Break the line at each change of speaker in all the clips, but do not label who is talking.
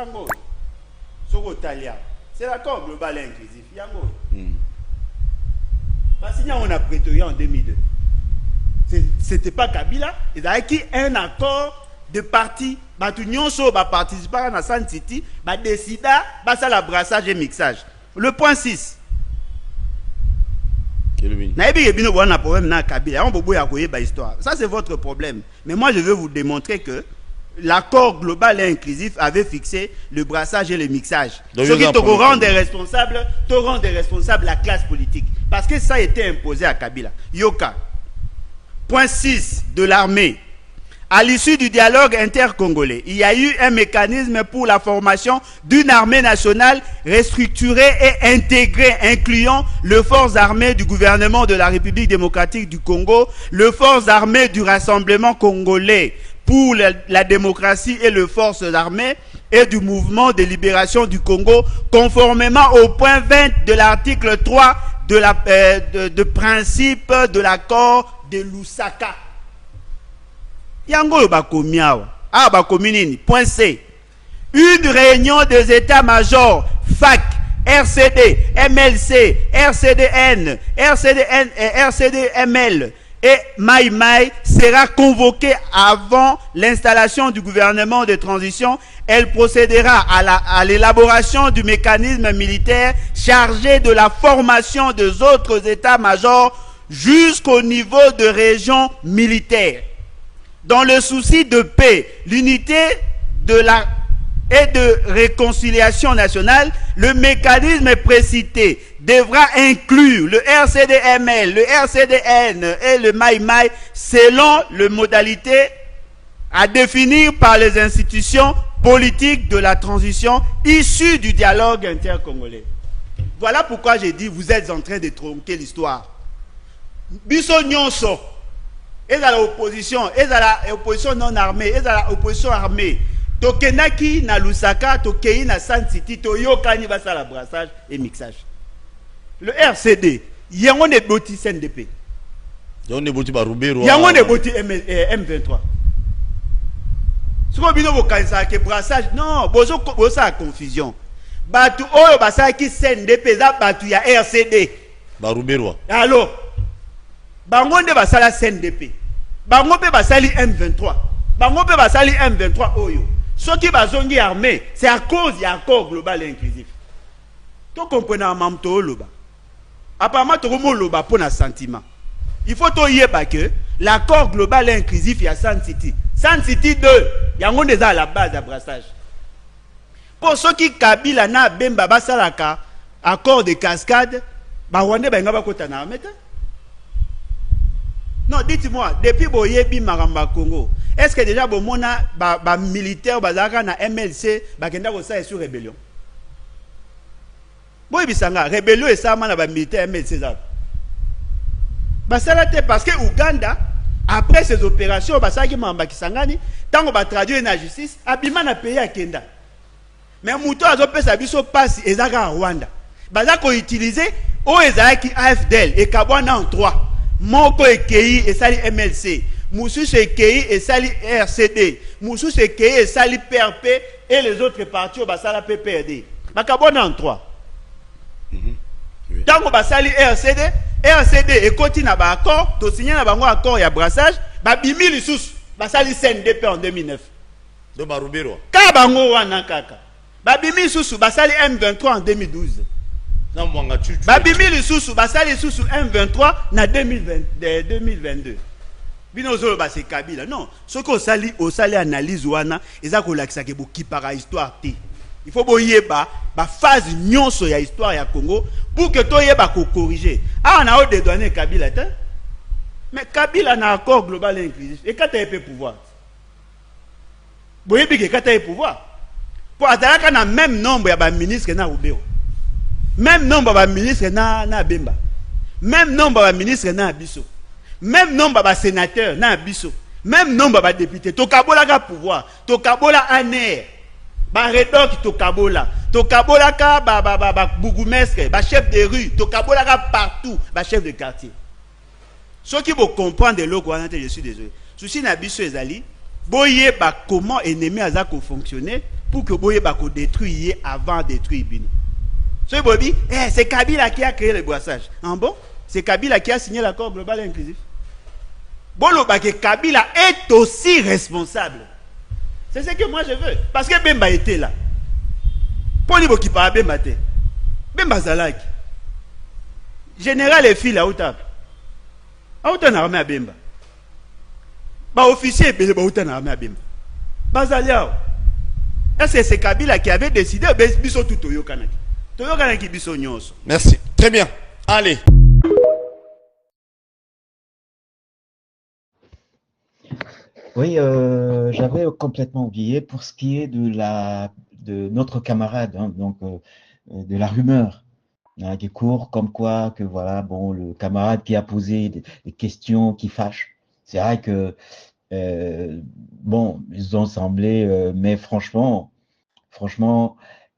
Yango. Soko Talia. C'est l'accord global et inclusif. Yango. Signé on a prêté en 2002. C'était pas Kabila. Il a acquis un accord de parti. L'Union va participer à la San City. Va décider de la brassage et mixage. Le point 6. Ça c'est votre problème. Mais moi je veux vous démontrer que l'accord global et inclusif avait fixé le brassage et le mixage. Ce qui te rend des responsables la classe politique. Parce que ça a été imposé à Kabila. Yoka. Point 6 de l'armée. À l'issue du dialogue intercongolais, il y a eu un mécanisme pour la formation d'une armée nationale restructurée et intégrée, incluant les forces armées du gouvernement de la République démocratique du Congo, les forces armées du Rassemblement congolais pour la démocratie et les forces armées et du mouvement de libération du Congo, conformément au point 20 de l'article 3 de principe de l'accord de Lusaka. Yango bakomiao. Ah bakominini. Point C. Une réunion des états-majors FAC, RCD, MLC, RCDN, RCDN et RCDML et Maï sera convoquée avant l'installation du gouvernement de transition. Elle procédera à l'élaboration du mécanisme militaire chargé de la formation des autres états-majors jusqu'au niveau de régions militaires. Dans le souci de paix, l'unité et de réconciliation nationale, le mécanisme précité devra inclure le RCDML, le RCDN et le Maï selon les modalités à définir par les institutions politiques de la transition issues du dialogue intercongolais. Voilà pourquoi j'ai dit vous êtes en train de tronquer l'histoire. Biso nyonso. Et à l'opposition, et à l'opposition non armée, et à l'opposition armée. Tokenaki na Lusaka, Tokei na San City, Toyokani va la brassage et mixage. Le RCD, yango ne boti CNDP. Yango ne boti Barubero. Yango ne boti M23. Ce qu'on dit au que brassage, non, bozo a confusion. Batu oyo basaki CNDP, za batu ya RCD.
Barubero.
Alors. Bango nde basala CNDP. Bango pe basali M23. Bango pe basali M23 oyo. Soki bazongi armée, c'est à cause du accord global et inclusif. To comprenez mam to loba. Apparemment to mo loba pour na sentiment. Il faut to yeba que l'accord global et inclusif ya San City. San City 2, yango déjà à la base de brassage. Pour ceux qui Kabila na Bemba basalaka accord de cascade, ba Rwanda ba ngaba kota na armée. Non, dites-moi, depuis Boyebi Maramba Congo, est-ce que déjà Bomona ba militaire bazaka na MLC bakenda ko sa sur rébellion? Boyebi sanga rébellion et ça na ba militaire MLC ça. Basalate parce que Uganda après ces opérations basaki mamba kisangani tango ba traduire na justice abima na pays à Kenda. Mais muto azo pesa biso passe ezaka Rwanda. Bazako utiliser o ezaki AFDL et Kabwana en 3. Moko Ekei et Sali MLC, Moussous Ekei et Sali RCD, Moussous Ekei et Sali PRP et les autres partis au Basala PPRD. Makabona en 3. Tant que Basali RCD et continue à accord, tu signes un accord et à brassage, Babimi Lissous, Basali CNDP en 2009.
De Barubero.
Kabango Wanakaka. Babimi Lissous, Basali M23 en 2012. Babimi Lisusu basali Lisusu M23 na 2022. Bino zolo ba se Kabila. Non, ce qu'on sali au sali analyse wana eza ko lakisa ke bo kipara histoire te. Il faut boyeba ba phase nyonso ya histoire ya Congo pour que to yeba ko corriger. Ah on a au dédouaner Kabila te. Mais Kabila na accord global et inclusif et quand il peut pouvoir. Boyebi ke quand il pouvoir. Pour ataka na même nombre ya ba ministre na Ubeo. Même nombre de ministres na Bemba. Même nombre de ministres na Abisso. Même nombre de sénateurs na Abisso. Même nombre de députés. Tokabola ka pouvoir. Tokabola aner. Ba redoc tokabola. Tokabola ka ba bougumestre, ba chef de rue. Tokabola ka partout. Ba chef de quartier. Ceux qui vont comprendre de l'eau, je suis désolé. Souci na Abisso ezali. Boye ba comment ennemi azako fonctionner. pour que Boye Bako détruise avant de détruire Bino. Ce Bobi, c'est Kabila qui a créé le boissage. En bon, c'est Kabila qui a signé l'accord global et inclusif. Bolo Bake Kabila est aussi responsable. C'est ce que moi je veux. Parce que Bemba était là. Polibo qui parle Bemba était. Bemba Zalaki. Général et fille là où t'as. Où t'as armé à Bemba. Bah officier belé bah où t'as armé à Bemba. Bazaliao. Est-ce que c'est Kabila qui avait décidé biso tout Toyo Kanaki. Toyo Kanaki biso nyonso.
Merci. Très bien. Allez.
Oui, j'avais complètement oublié pour ce qui est de notre camarade, hein, donc de la rumeur hein, qui court comme quoi que voilà, bon, le camarade qui a posé des questions qui fâchent. C'est vrai que bon, ils ont semblé, mais franchement,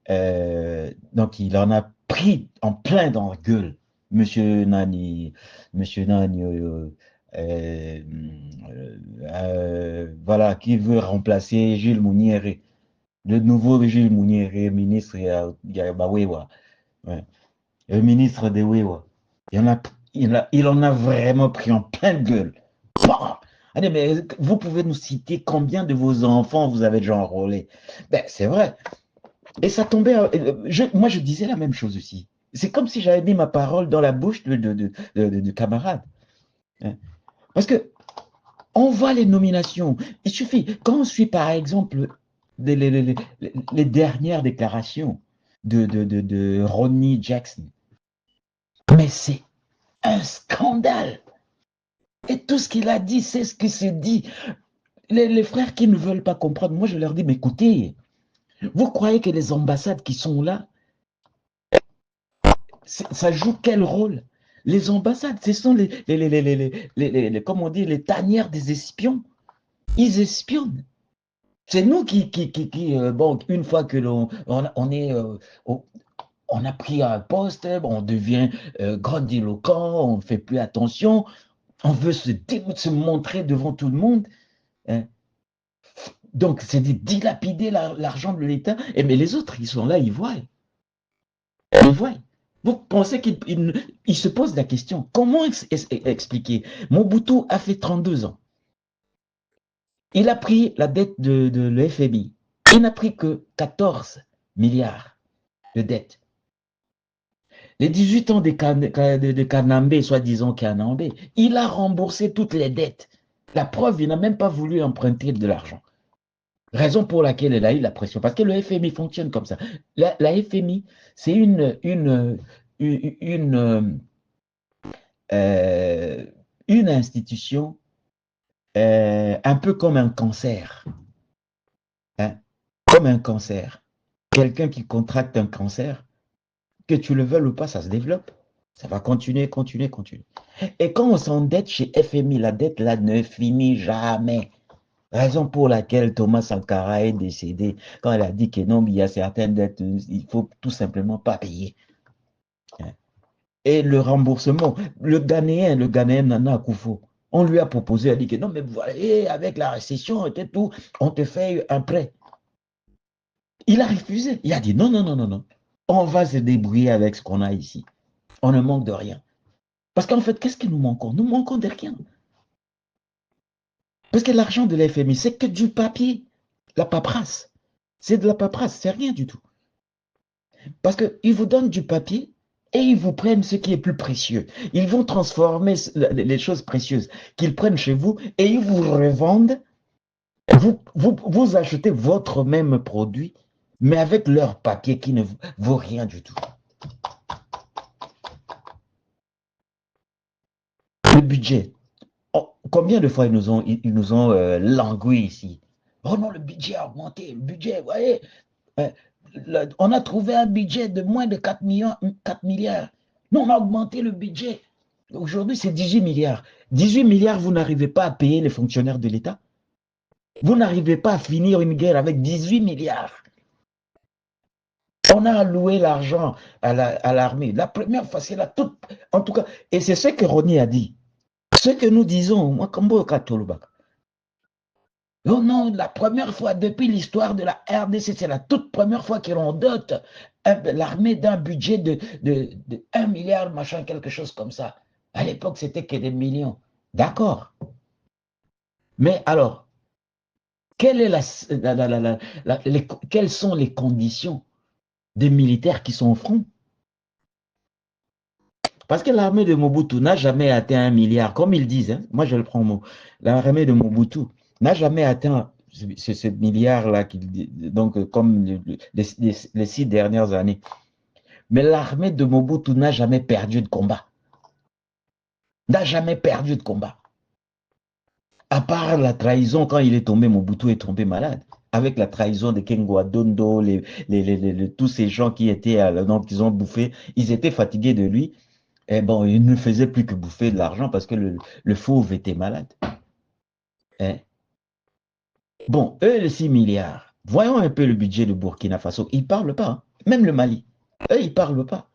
donc il en a pris en plein dans la gueule, Monsieur Nani, voilà, qui veut remplacer Gilles Mouniéré, le nouveau Gilles Mouniéré, ministre Yabawewa, ouais, le ministre de Wewa. Il en a vraiment pris en pleine gueule. Bah, allez, mais vous pouvez nous citer combien de vos enfants vous avez déjà enrôlés? Ben, c'est vrai. Et ça tombait. Moi, je disais la même chose aussi. C'est comme si j'avais mis ma parole dans la bouche de camarades. Hein. Parce que on voit les nominations. Il suffit, quand on suit par exemple les dernières déclarations de Ronnie Jackson, mais c'est un scandale. Et tout ce qu'il a dit, c'est ce qui se dit. Les frères qui ne veulent pas comprendre, moi je leur dis, mais écoutez, vous croyez que les ambassades qui sont là, ça joue quel rôle? Les ambassades, ce sont comme on dit, les tanières des espions. Ils espionnent. C'est nous qui bon, une fois que on a pris un poste, on devient grandiloquent, on ne fait plus attention, on veut se montrer devant tout le monde. Hein. Donc, c'est de dilapider l'argent de l'État. Mais les autres, ils sont là, ils voient. Ils voient. Vous pensez qu'il se pose la question, comment expliquer? Mobutu a fait 32 ans. Il a pris la dette de l'FMI. Il n'a pris que 14 milliards de dette. Les 18 ans de Kanambe, soi-disant Kanambe, il a remboursé toutes les dettes. La preuve, il n'a même pas voulu emprunter de l'argent. Raison pour laquelle il a eu la pression. Parce que le FMI fonctionne comme ça. La FMI, c'est une institution un peu comme un cancer. Hein? Comme un cancer. Quelqu'un qui contracte un cancer, que tu le veuilles ou pas, ça se développe. Ça va continuer. Et quand on s'endette chez FMI, la dette là ne finit jamais. Raison pour laquelle Thomas Sankara est décédé quand il a dit que non, il y a certaines dettes, il faut tout simplement pas payer. Et le remboursement, le Ghanéen Nana Akufo, on lui a proposé, il a dit que non, mais vous voyez, avec la récession et tout, on te fait un prêt. Il a refusé. Il a dit non. On va se débrouiller avec ce qu'on a ici. On ne manque de rien. Parce qu'en fait, qu'est-ce que nous manquons? Nous manquons de rien. Parce que l'argent de l'FMI, c'est que du papier. La paperasse. C'est de la paperasse, c'est rien du tout. Parce qu'ils vous donnent du papier et ils vous prennent ce qui est plus précieux. Ils vont transformer les choses précieuses qu'ils prennent chez vous et ils vous revendent. Vous achetez votre même produit, mais avec leur papier qui ne vaut rien du tout. Le budget. Oh, combien de fois ils nous ont langui ici? Oh non, le budget a augmenté. Le budget, vous voyez, on a trouvé un budget de moins de 4 milliards. Non, on a augmenté le budget. Aujourd'hui, c'est 18 milliards. 18 milliards, vous n'arrivez pas à payer les fonctionnaires de l'État. Vous n'arrivez pas à finir une guerre avec 18 milliards. On a alloué l'argent à l'armée. La première fois, c'est la toute... En tout cas, et c'est ce que Ronnie a dit. Ce que nous disons, moi, comme Oh non, la première fois depuis l'histoire de la RDC, c'est la toute première fois qu'on dote l'armée d'un budget de 1 milliard, machin, quelque chose comme ça. À l'époque, c'était que des millions. D'accord. Mais alors, quelle est quelles sont les conditions des militaires qui sont au front? Parce que l'armée de Mobutu n'a jamais atteint 1 milliard, comme ils disent, hein. Moi je le prends au mot. L'armée de Mobutu n'a jamais atteint ce milliard-là, donc comme les 6 dernières années. Mais l'armée de Mobutu n'a jamais perdu de combat. N'a jamais perdu de combat. À part la trahison, quand il est tombé, Mobutu est tombé malade. Avec la trahison de Kengo Adondo, tous ces gens qui étaient, donc ils ont bouffé, ils étaient fatigués de lui. Et bon, il ne faisait plus que bouffer de l'argent parce que le fauve était malade. Hein? Bon, eux, les 6 milliards, voyons un peu le budget de Burkina Faso. Ils ne parlent pas, hein. Même le Mali. Eux, ils ne parlent pas.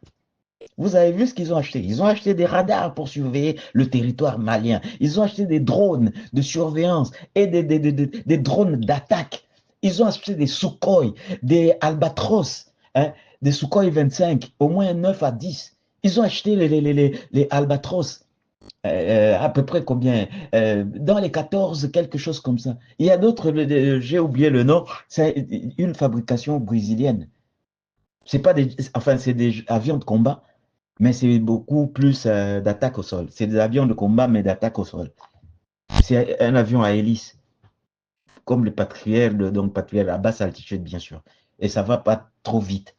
Vous avez vu ce qu'ils ont acheté? Ils ont acheté des radars pour surveiller le territoire malien. Ils ont acheté des drones de surveillance et des drones d'attaque. Ils ont acheté des Sukhoi, des Albatros, hein, des Sukhoi 25, au moins 9 à 10. Ils ont acheté les Albatros, à peu près combien? Dans les 14, quelque chose comme ça. Il y a d'autres, j'ai oublié le nom, c'est une fabrication brésilienne. C'est pas des, enfin, c'est des avions de combat, mais c'est beaucoup plus d'attaque au sol. C'est des avions de combat, mais d'attaque au sol. C'est un avion à hélice, comme le Patriot, donc Patriot à basse altitude, bien sûr. Et ça va pas trop vite.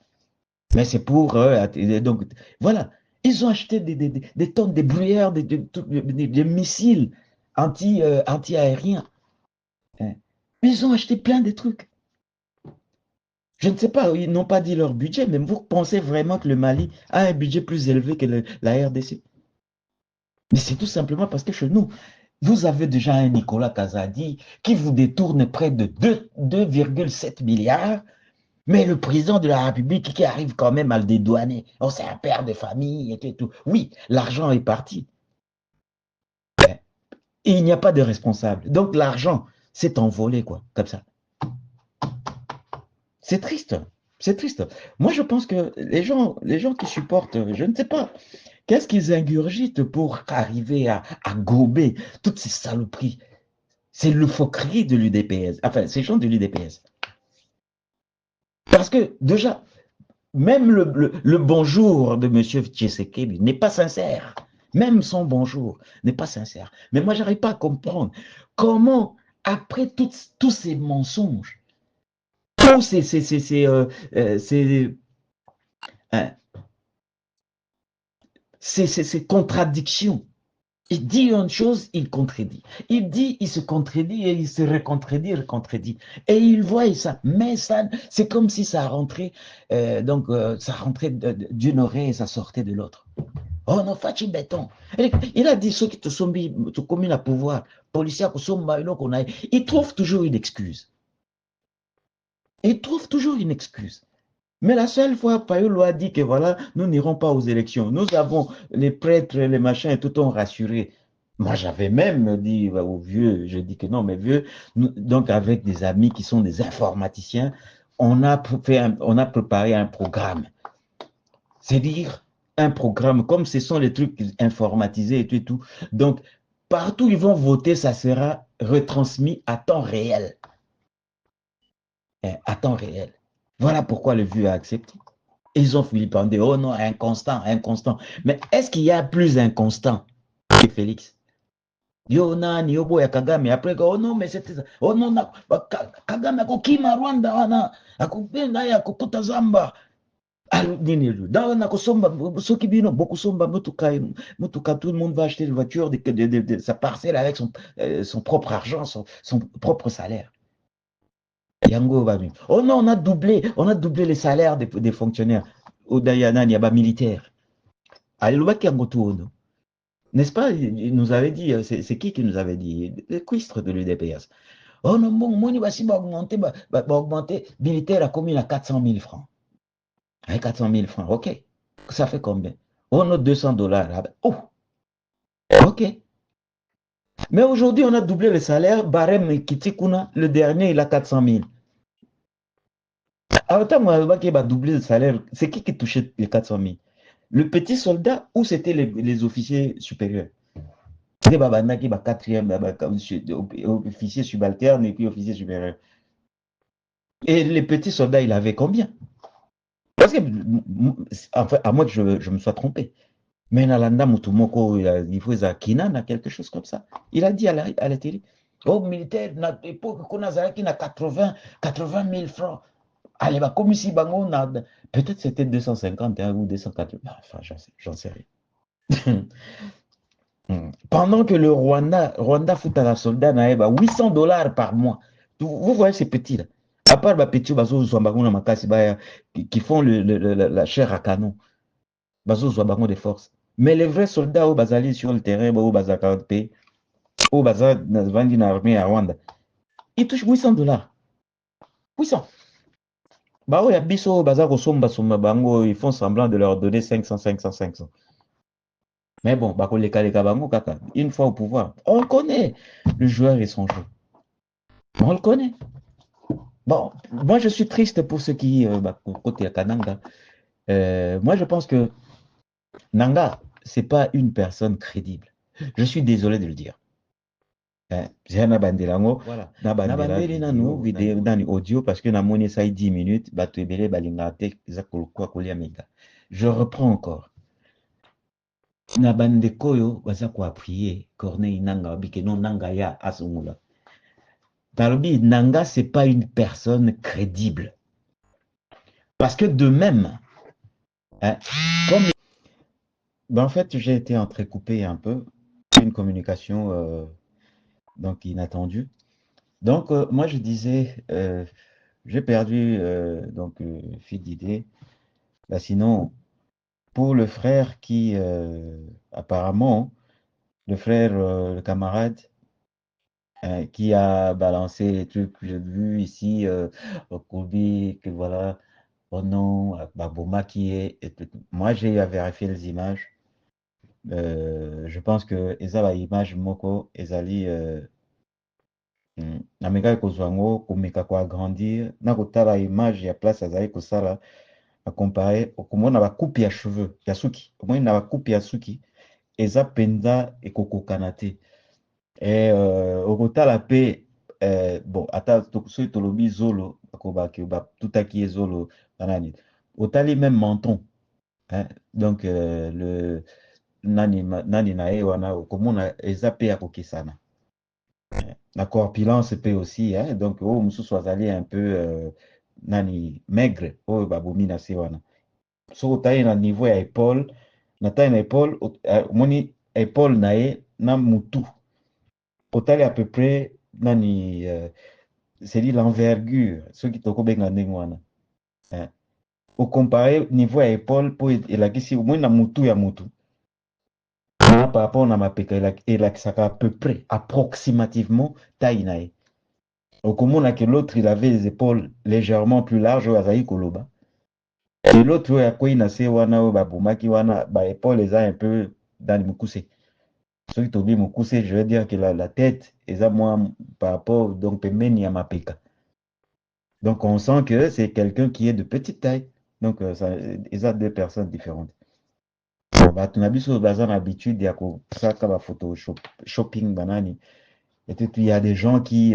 Mais c'est pour... donc, voilà. Ils ont acheté des tonnes de bruyères, des missiles anti-aériens. Hein. Ils ont acheté plein de trucs. Je ne sais pas, ils n'ont pas dit leur budget, mais vous pensez vraiment que le Mali a un budget plus élevé que la RDC? Mais c'est tout simplement parce que chez nous, vous avez déjà un Nicolas Kazadi qui vous détourne près de 2,7 milliards, mais le président de la République qui arrive quand même à le dédouaner. Oh, c'est un père de famille et tout. Oui, l'argent est parti. Et il n'y a pas de responsable. Donc l'argent s'est envolé, quoi, comme ça. C'est triste. C'est triste. Moi, je pense que les gens qui supportent, je ne sais pas, qu'est-ce qu'ils ingurgitent pour arriver à gober toutes ces saloperies? C'est l'euphoquerie de l'UDPS. Enfin, ces gens de l'UDPS. Parce que déjà, même le bonjour de M. Tshisekedi n'est pas sincère. Même son bonjour n'est pas sincère. Mais moi, je n'arrive pas à comprendre comment, après tous ces mensonges, tous ces contradictions, il dit une chose, il contredit. Il dit, il se contredit et il se recontredit. Et il voit ça. Mais ça, c'est comme si ça rentrait, ça rentrait d'une oreille et ça sortait de l'autre. Oh non, Fachi Béton. Il a dit ceux qui te sont mis à pouvoir, policiers qui sont qu'on a. Il trouve toujours une excuse. Il trouve toujours une excuse. Mais la seule fois, Payolo a dit que voilà, nous n'irons pas aux élections. Nous avons les prêtres, les machins et tout ont rassuré. Moi, j'avais même dit aux vieux, je dis que non, mais vieux, donc avec des amis qui sont des informaticiens, on a préparé un programme. C'est-à-dire un programme, comme ce sont les trucs informatisés et tout et tout. Donc, partout où ils vont voter, ça sera retransmis à temps réel. À temps réel. Voilà pourquoi le vieux a accepté. Ils ont flippé, oh non, inconstant. Mais est-ce qu'il y a plus inconstant que Félix? Yo nani, yo boya Kagame, après, oh non, mais c'était ça. Oh non, Kagame akokima Rwanda, akupenda ya kukuta Zamba. Dans la ceux qui disent Bokusomba, Mutuka, tout le monde va acheter une voiture de sa parcelle avec son propre argent, son propre salaire. Yango va venir. Oh non, on a doublé les salaires des fonctionnaires. Au Dayana, il y a pas militaire. N'est-ce pas? Il nous avait dit, c'est qui nous avait dit? Le cuistre de l'UDPS. Oh non, bon, moi, il va augmenter, militaire a commis à 400 000 francs. Avec 400 000 francs, ok. Ça fait combien? Oh non, $200. Oh, ok. Mais aujourd'hui, on a doublé le salaire. Barème Kitikuna, le dernier, il a 400 000. À autant qui va doubler le salaire, c'est qui touchait les 400 000? Le petit soldat ou c'était les officiers supérieurs? C'était Babana qui va quatrième, officier subalterne et puis officier supérieur. Et les petits soldats, il avait combien? Parce que, enfin, à moins que je me sois trompé. Mais Nalanda Mutumoko, il faut Kinan, quelque chose comme ça. Il a dit à la télé, oh, militaire, à l'époque, qu'on a 80 000 francs. Allez, bah, comme ici, peut-être c'était 250 ou 280. Enfin, j'en sais rien. Pendant que le Rwanda fout à la soldat, 800 $ par mois. Vous voyez ces petits-là. À part les petits qui font la chair à canon. Des forces. Mais les vrais soldats au Bazali sur le terrain, au Bazakante, au Bazar, dans une armée à Rwanda, ils touchent 800 $. 800. Bah oui, Abisso, Bazar, Bango, ils font semblant de leur donner 500. Mais bon, une fois au pouvoir, on connaît le joueur et son jeu. On le connaît. Bon, moi je suis triste pour ceux qui, côté Kananga. Moi je pense que Nanga, c'est pas une personne crédible. Je suis désolé de le dire. J'ai un bandelango, voilà. Nabandeli nanu vidéo dans audio parce que na moni ça 10 minutes, batubele balingate zakolukwa kolia mega. Je reprends encore. Nabande koyo baza ko appuyer Corneille Nanga bikeno Nanga ya asungula. Talobi Nanga c'est pas une personne crédible. Parce que de même, comme en fait, j'ai été entrecoupé un peu, une communication donc inattendue. Donc, moi, je disais, j'ai perdu donc fil d'idée. Bah, sinon, pour le frère qui, apparemment, le frère, le camarade, qui a balancé les trucs que j'ai vus ici, au Kobe, que voilà, oh non, Baboma qui est. Moi, j'ai eu à vérifier les images. Je pense que eza image moko ezali na meka kozwa yango komeka ko agrandir na kotala image ya place azali kosala a comparer okomona bakupe ya cheveux ya suki omoni na bakupe ya suki eza penza ekokokana te okotala pe bon ata soki tolobi zolo akobaki batutaki ye zolo banani otali même menton donc le nani na ye wana okomona eza pe ya kokesana la corpulence pe aussi donc oyo mosusu azali un peu nani maigre oyo babomi na se wana soki otali na niveau ya épaule na taille na épaule omoni épaule na ye na mutu otali à peu près nani c'est dit l'envergure soki tokobenga ndenge wana ocompare niveau ya épaule mpo elakisi omoni na mutu ya mutu par rapport à mapeka elakisaka à peu près approximativement taille na ye okomona que l'autre il avait les épaules légèrement plus larges oyo azali koloba et l'autre oyo akwei na se wana oyo babomaki wana baépaule eza un peu dans mokuse soki tobi mokuse je veux dire que la tête eza moins par rapport donc pembeni ya mapeka donc on sent que c'est quelqu'un qui est de petite taille donc eza deux personnes différentes. Bato na biso baza na habitude ya kosaka ba photo shopping banani et puis il y a des gens qui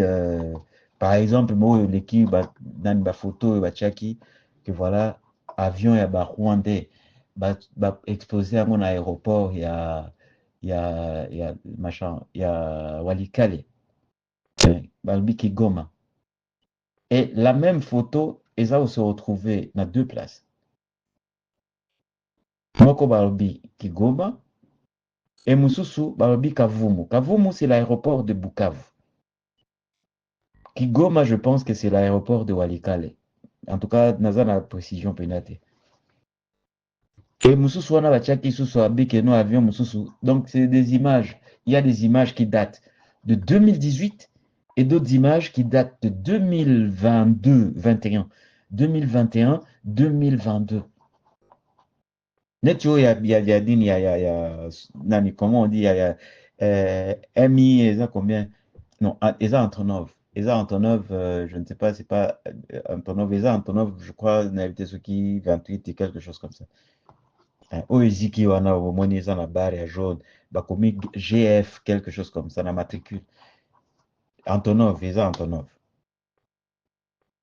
par exemple moi l'équipe dans ba photo batiaki que voilà avion ya ba Rwandais ba exposé à mon aéroport ya machin ya Walikale balbi Kigoma et la même photo eza se retrouver dans deux places. Moko balobi Kigoma et Mususu balobi Kavumu. Kavumu c'est l'aéroport de Bukavu. Kigoma je pense que c'est l'aéroport de Walikale. En tout cas, naza na précision penate. Et Mususu wana bachaki susu abike no avion Mususu. Donc c'est des images. Il y a des images qui datent de 2018 et d'autres images qui datent de 2022, 21, 2021, 2022. Netio ya nani comment on dit MI, ils ont combien? Non, ils ont Antonov. Ils ont Antonov, je ne sais pas, c'est pas Antonov. Ils ont Antonov, je crois, n'avait ce qui 28 et quelque chose comme ça. Oeziki, on a au moins, ils ont la barre jaune. Bah, comme GF, quelque chose comme ça, la matricule. Antonov, ils ont Antonov.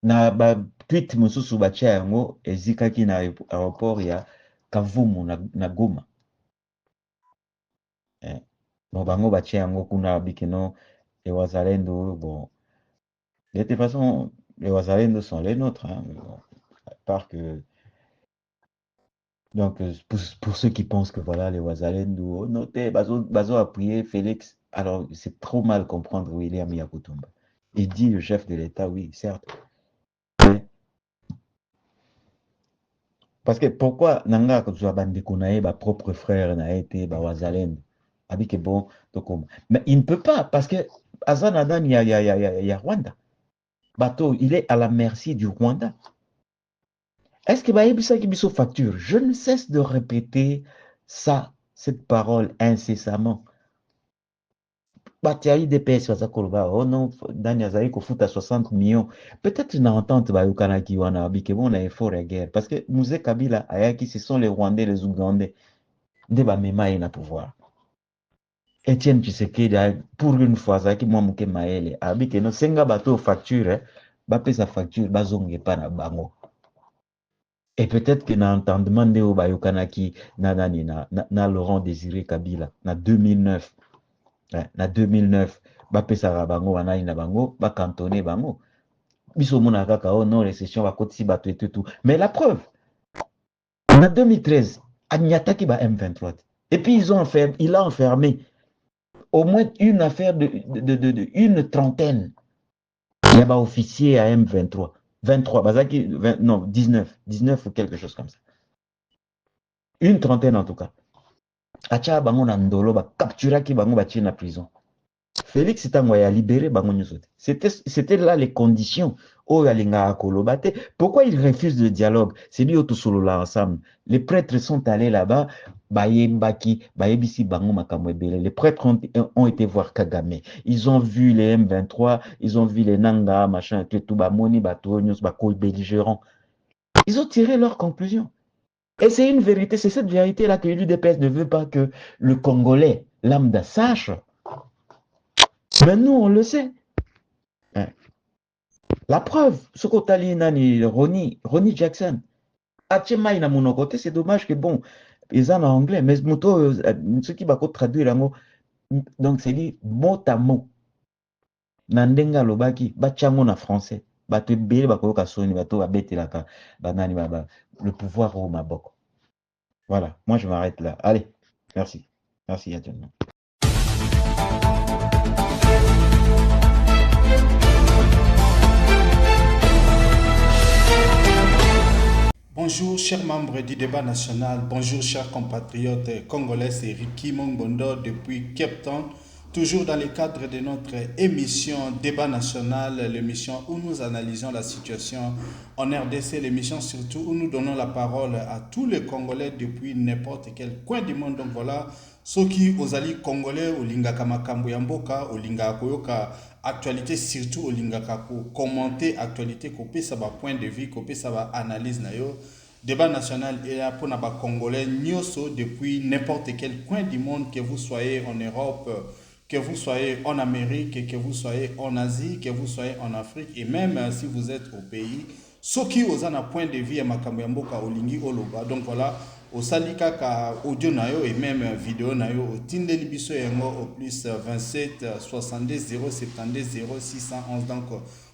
Na ba tweet mosusu batia yango ezikaki na aéroport ya Kavumu na Goma. Bon, bango batia yango kuna bikeno les Wazalendo. Bon, de toute façon, les Wazalendo sont les nôtres. Hein, bon, à part que. Donc, pour ceux qui pensent que voilà, les Wazalendo, notez, Bazo a prié Félix. Alors, c'est trop mal comprendre William Yakutumba. Il dit le chef de l'État, oui, certes. Parce que pourquoi Nanga Kuzwa Bandeko na ye, ba propre frère na été, ba Wazalendo. Abike bon, donc, mais il ne peut pas, parce que Azanadan, il y a Rwanda. Bateau, il est à la merci du Rwanda. Est-ce que Baïbisa Kibiso facture? Je ne cesse de répéter ça, cette parole incessamment. Batia IDPS Koloba, oh non, Dania Zaïko fout à 60 millions. Peut-être une entente Bayukana Kiwana, Abike bon, on a effort à guerre. Parce que Mouzé Kabila, Ayaki, ce sont les Rwandais, les Ougandais. Débat Mema est na pouvoir. Etienne Tshisekedi, pour une fois, Zaki Mouamouke Maele, Abike no Senga bateau facture, Bapé sa facture, Bazonge pas na bango. Et peut-être que na entendement de Obayokanaki, na Laurent Désiré Kabila, na 2009, na 2009, Bapé sa bango, wana ina bango, ba cantonné bango. Biso mona kaka, oh non, récession, ba koti bateau et tout. Mais la preuve, en 2013, Agnataki ba M23. Et puis il a enfermé au moins une affaire de une trentaine. Il y a des officiers à M23. 23, Bazaki, non, 19 ou quelque chose comme ça. Une trentaine en tout cas. Acha bango na ndolo, ba captura ki bango ba na prison. Félix Tangoy a libéré bango nyosote. C'était là les conditions. Oh, yalinga kolobate. Pourquoi il refuse le dialogue? C'est lui tout solo là ensemble. Les prêtres sont allés là-bas. Bayembaki, Bayebisi bango makamwebele. Les prêtres ont été voir Kagame. Ils ont vu les M23, ils ont vu les Nanga, machin, tout bamoni, batonyos, bako belligérants. Ils ont tiré leurs conclusions. Et c'est une vérité, c'est cette vérité-là que l'UDPS ne veut pas que le Congolais lambda sache. Mais nous, on le sait. La preuve, ce qu'Otali Nani, Ronnie Jackson, Achema ina mon côté, c'est dommage que bon, ils en anglais, mais ce qui va traduire là, donc c'est dit mot à mot. Nandenga lobaki, bachango na français, bato bele bakoyoka soni, bato babete laka, banani baba, le pouvoir au maboko. Voilà, moi je m'arrête là. Allez, merci. Merci à tout le monde.
Bonjour chers membres du débat national, bonjour chers compatriotes congolais, c'est Ricky Mongbondo depuis Cape Town, toujours dans le cadre de notre émission Débat national, l'émission où nous analysons la situation en RDC, l'émission surtout où nous donnons la parole à tous les Congolais depuis n'importe quel coin du monde. Donc voilà, ceux qui osali Congolais, Olingaka Makambo Yamboka, Olingaka Koyoka, actualité surtout Olingaka ko commenter actualité kopé ça va point de vue kopé ça va analyse na yo. Débat national est là pour naba Congolais nyoso depuis n'importe quel coin du monde, que vous soyez en Europe, que vous soyez en Amérique, que vous soyez en Asie, que vous soyez en Afrique, et même si vous êtes au pays, ceux qui osent un point de vue à Makambo Yamboka Olingi Oloba. Donc voilà, au salika ka audio nayo et même vidéo nayo au tindeli biso yango au plus 27 62 072 0611. Donc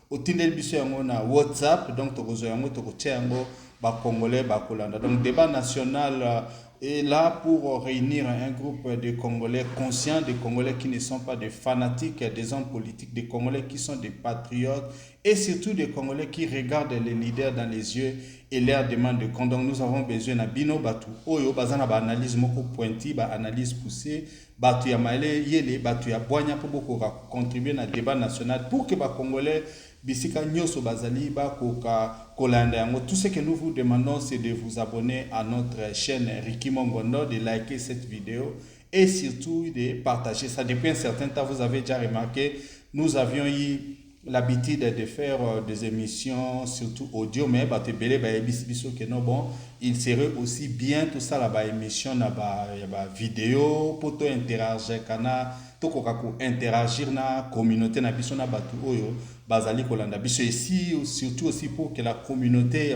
au tindeli biso yango na WhatsApp, donc tokozo yango tokotia yango ba Congolais ba Kolanda. Donc débat national est là pour réunir un groupe de Congolais conscients, des Congolais qui ne sont pas des fanatiques, des hommes politiques, des Congolais qui sont des patriotes et surtout des Congolais qui regardent les leaders dans les yeux et leur demandent de compte. Donc nous avons besoin de bino batu oyo bazana ba analyse moko pointi, ba analyse poussée, batu ya maele yele, batu ya boanya pour beaucoup contribuer na débat national pour que ba Congolais bisika nyoso bazali ba koka kolanda yango. Tout ce que nous vous demandons, c'est de vous abonner à notre chaîne Ricky Mongondo, de liker cette vidéo et surtout de partager ça. Depuis un certain temps, vous avez déjà remarqué, nous avions eu l'habitude de faire des émissions, surtout audio, mais il serait aussi bien tout ça là-bas, émission, là-bas, vidéo, pour interagir, interagir na communauté na biso na batu oyo bazali kolanda biso ici, surtout aussi pour que la communauté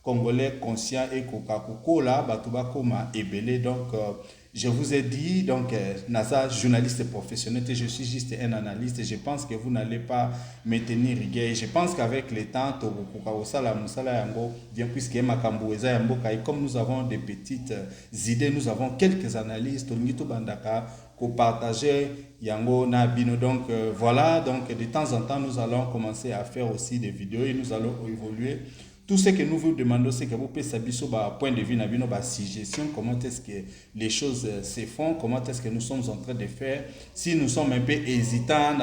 congolais conscient et kokakola batu bakoma ebele. Donc je vous ai dit, donc, Nasa, journaliste professionnel, je suis juste un analyste. Je pense que vous n'allez pas me tenir rigueur. Je pense qu'avec le temps, bien puisque comme nous avons des petites idées, nous avons quelques analystes, pour partager yango na bino. Donc voilà, donc de temps en temps, nous allons commencer à faire aussi des vidéos et nous allons évoluer. Tout ce que nous vous demandons, c'est que vous puissiez savoir point de vue, suggestion, comment est-ce que les choses se font, comment est-ce que nous sommes en train de faire. Si nous sommes un peu hésitants,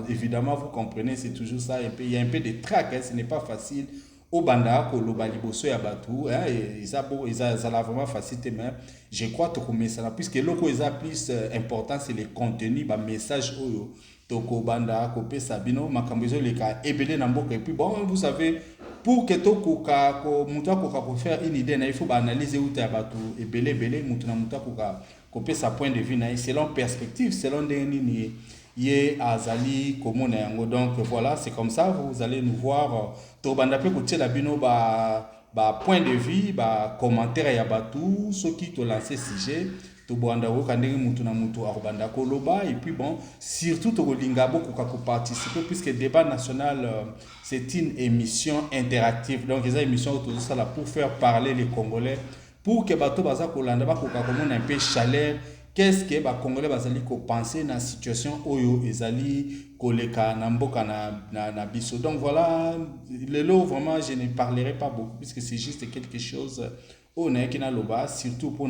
évidemment, vous comprenez, c'est toujours ça. Il y a un peu de trac, ce n'est pas facile. Au banda, au lobaliboso et abatou, ça vraiment facile, mais je crois que ça, puisque le plus important, c'est le contenu, le message. Toko banda kopé sabino makambezo leka ebele na mboka. Et puis bon, vous savez, pour que toko ka ko muta ko faire une idée, il faut analyser ou tabatu ebele mutu na muta kopé sa point de vue na selon perspective, selon des ni yé azali komona yango. Donc voilà, c'est comme ça vous allez nous voir to banda pe ko tela bino point de vue, commentaire ya batu ceux qui te lancer sujet. Et puis bon, surtout participer, puisque le débat national, c'est une émission interactive. Donc, les émissions autour de ça là, pour faire parler les Congolais, pour que Bato Baza Kolanda un peu chaleur. Qu'est-ce que les Congolais bazali ko penser dans la situation oyo ezali koleka na mboka na biso. Donc voilà, le lot vraiment je ne parlerai pas beaucoup puisque c'est juste quelque chose au na loba, surtout pour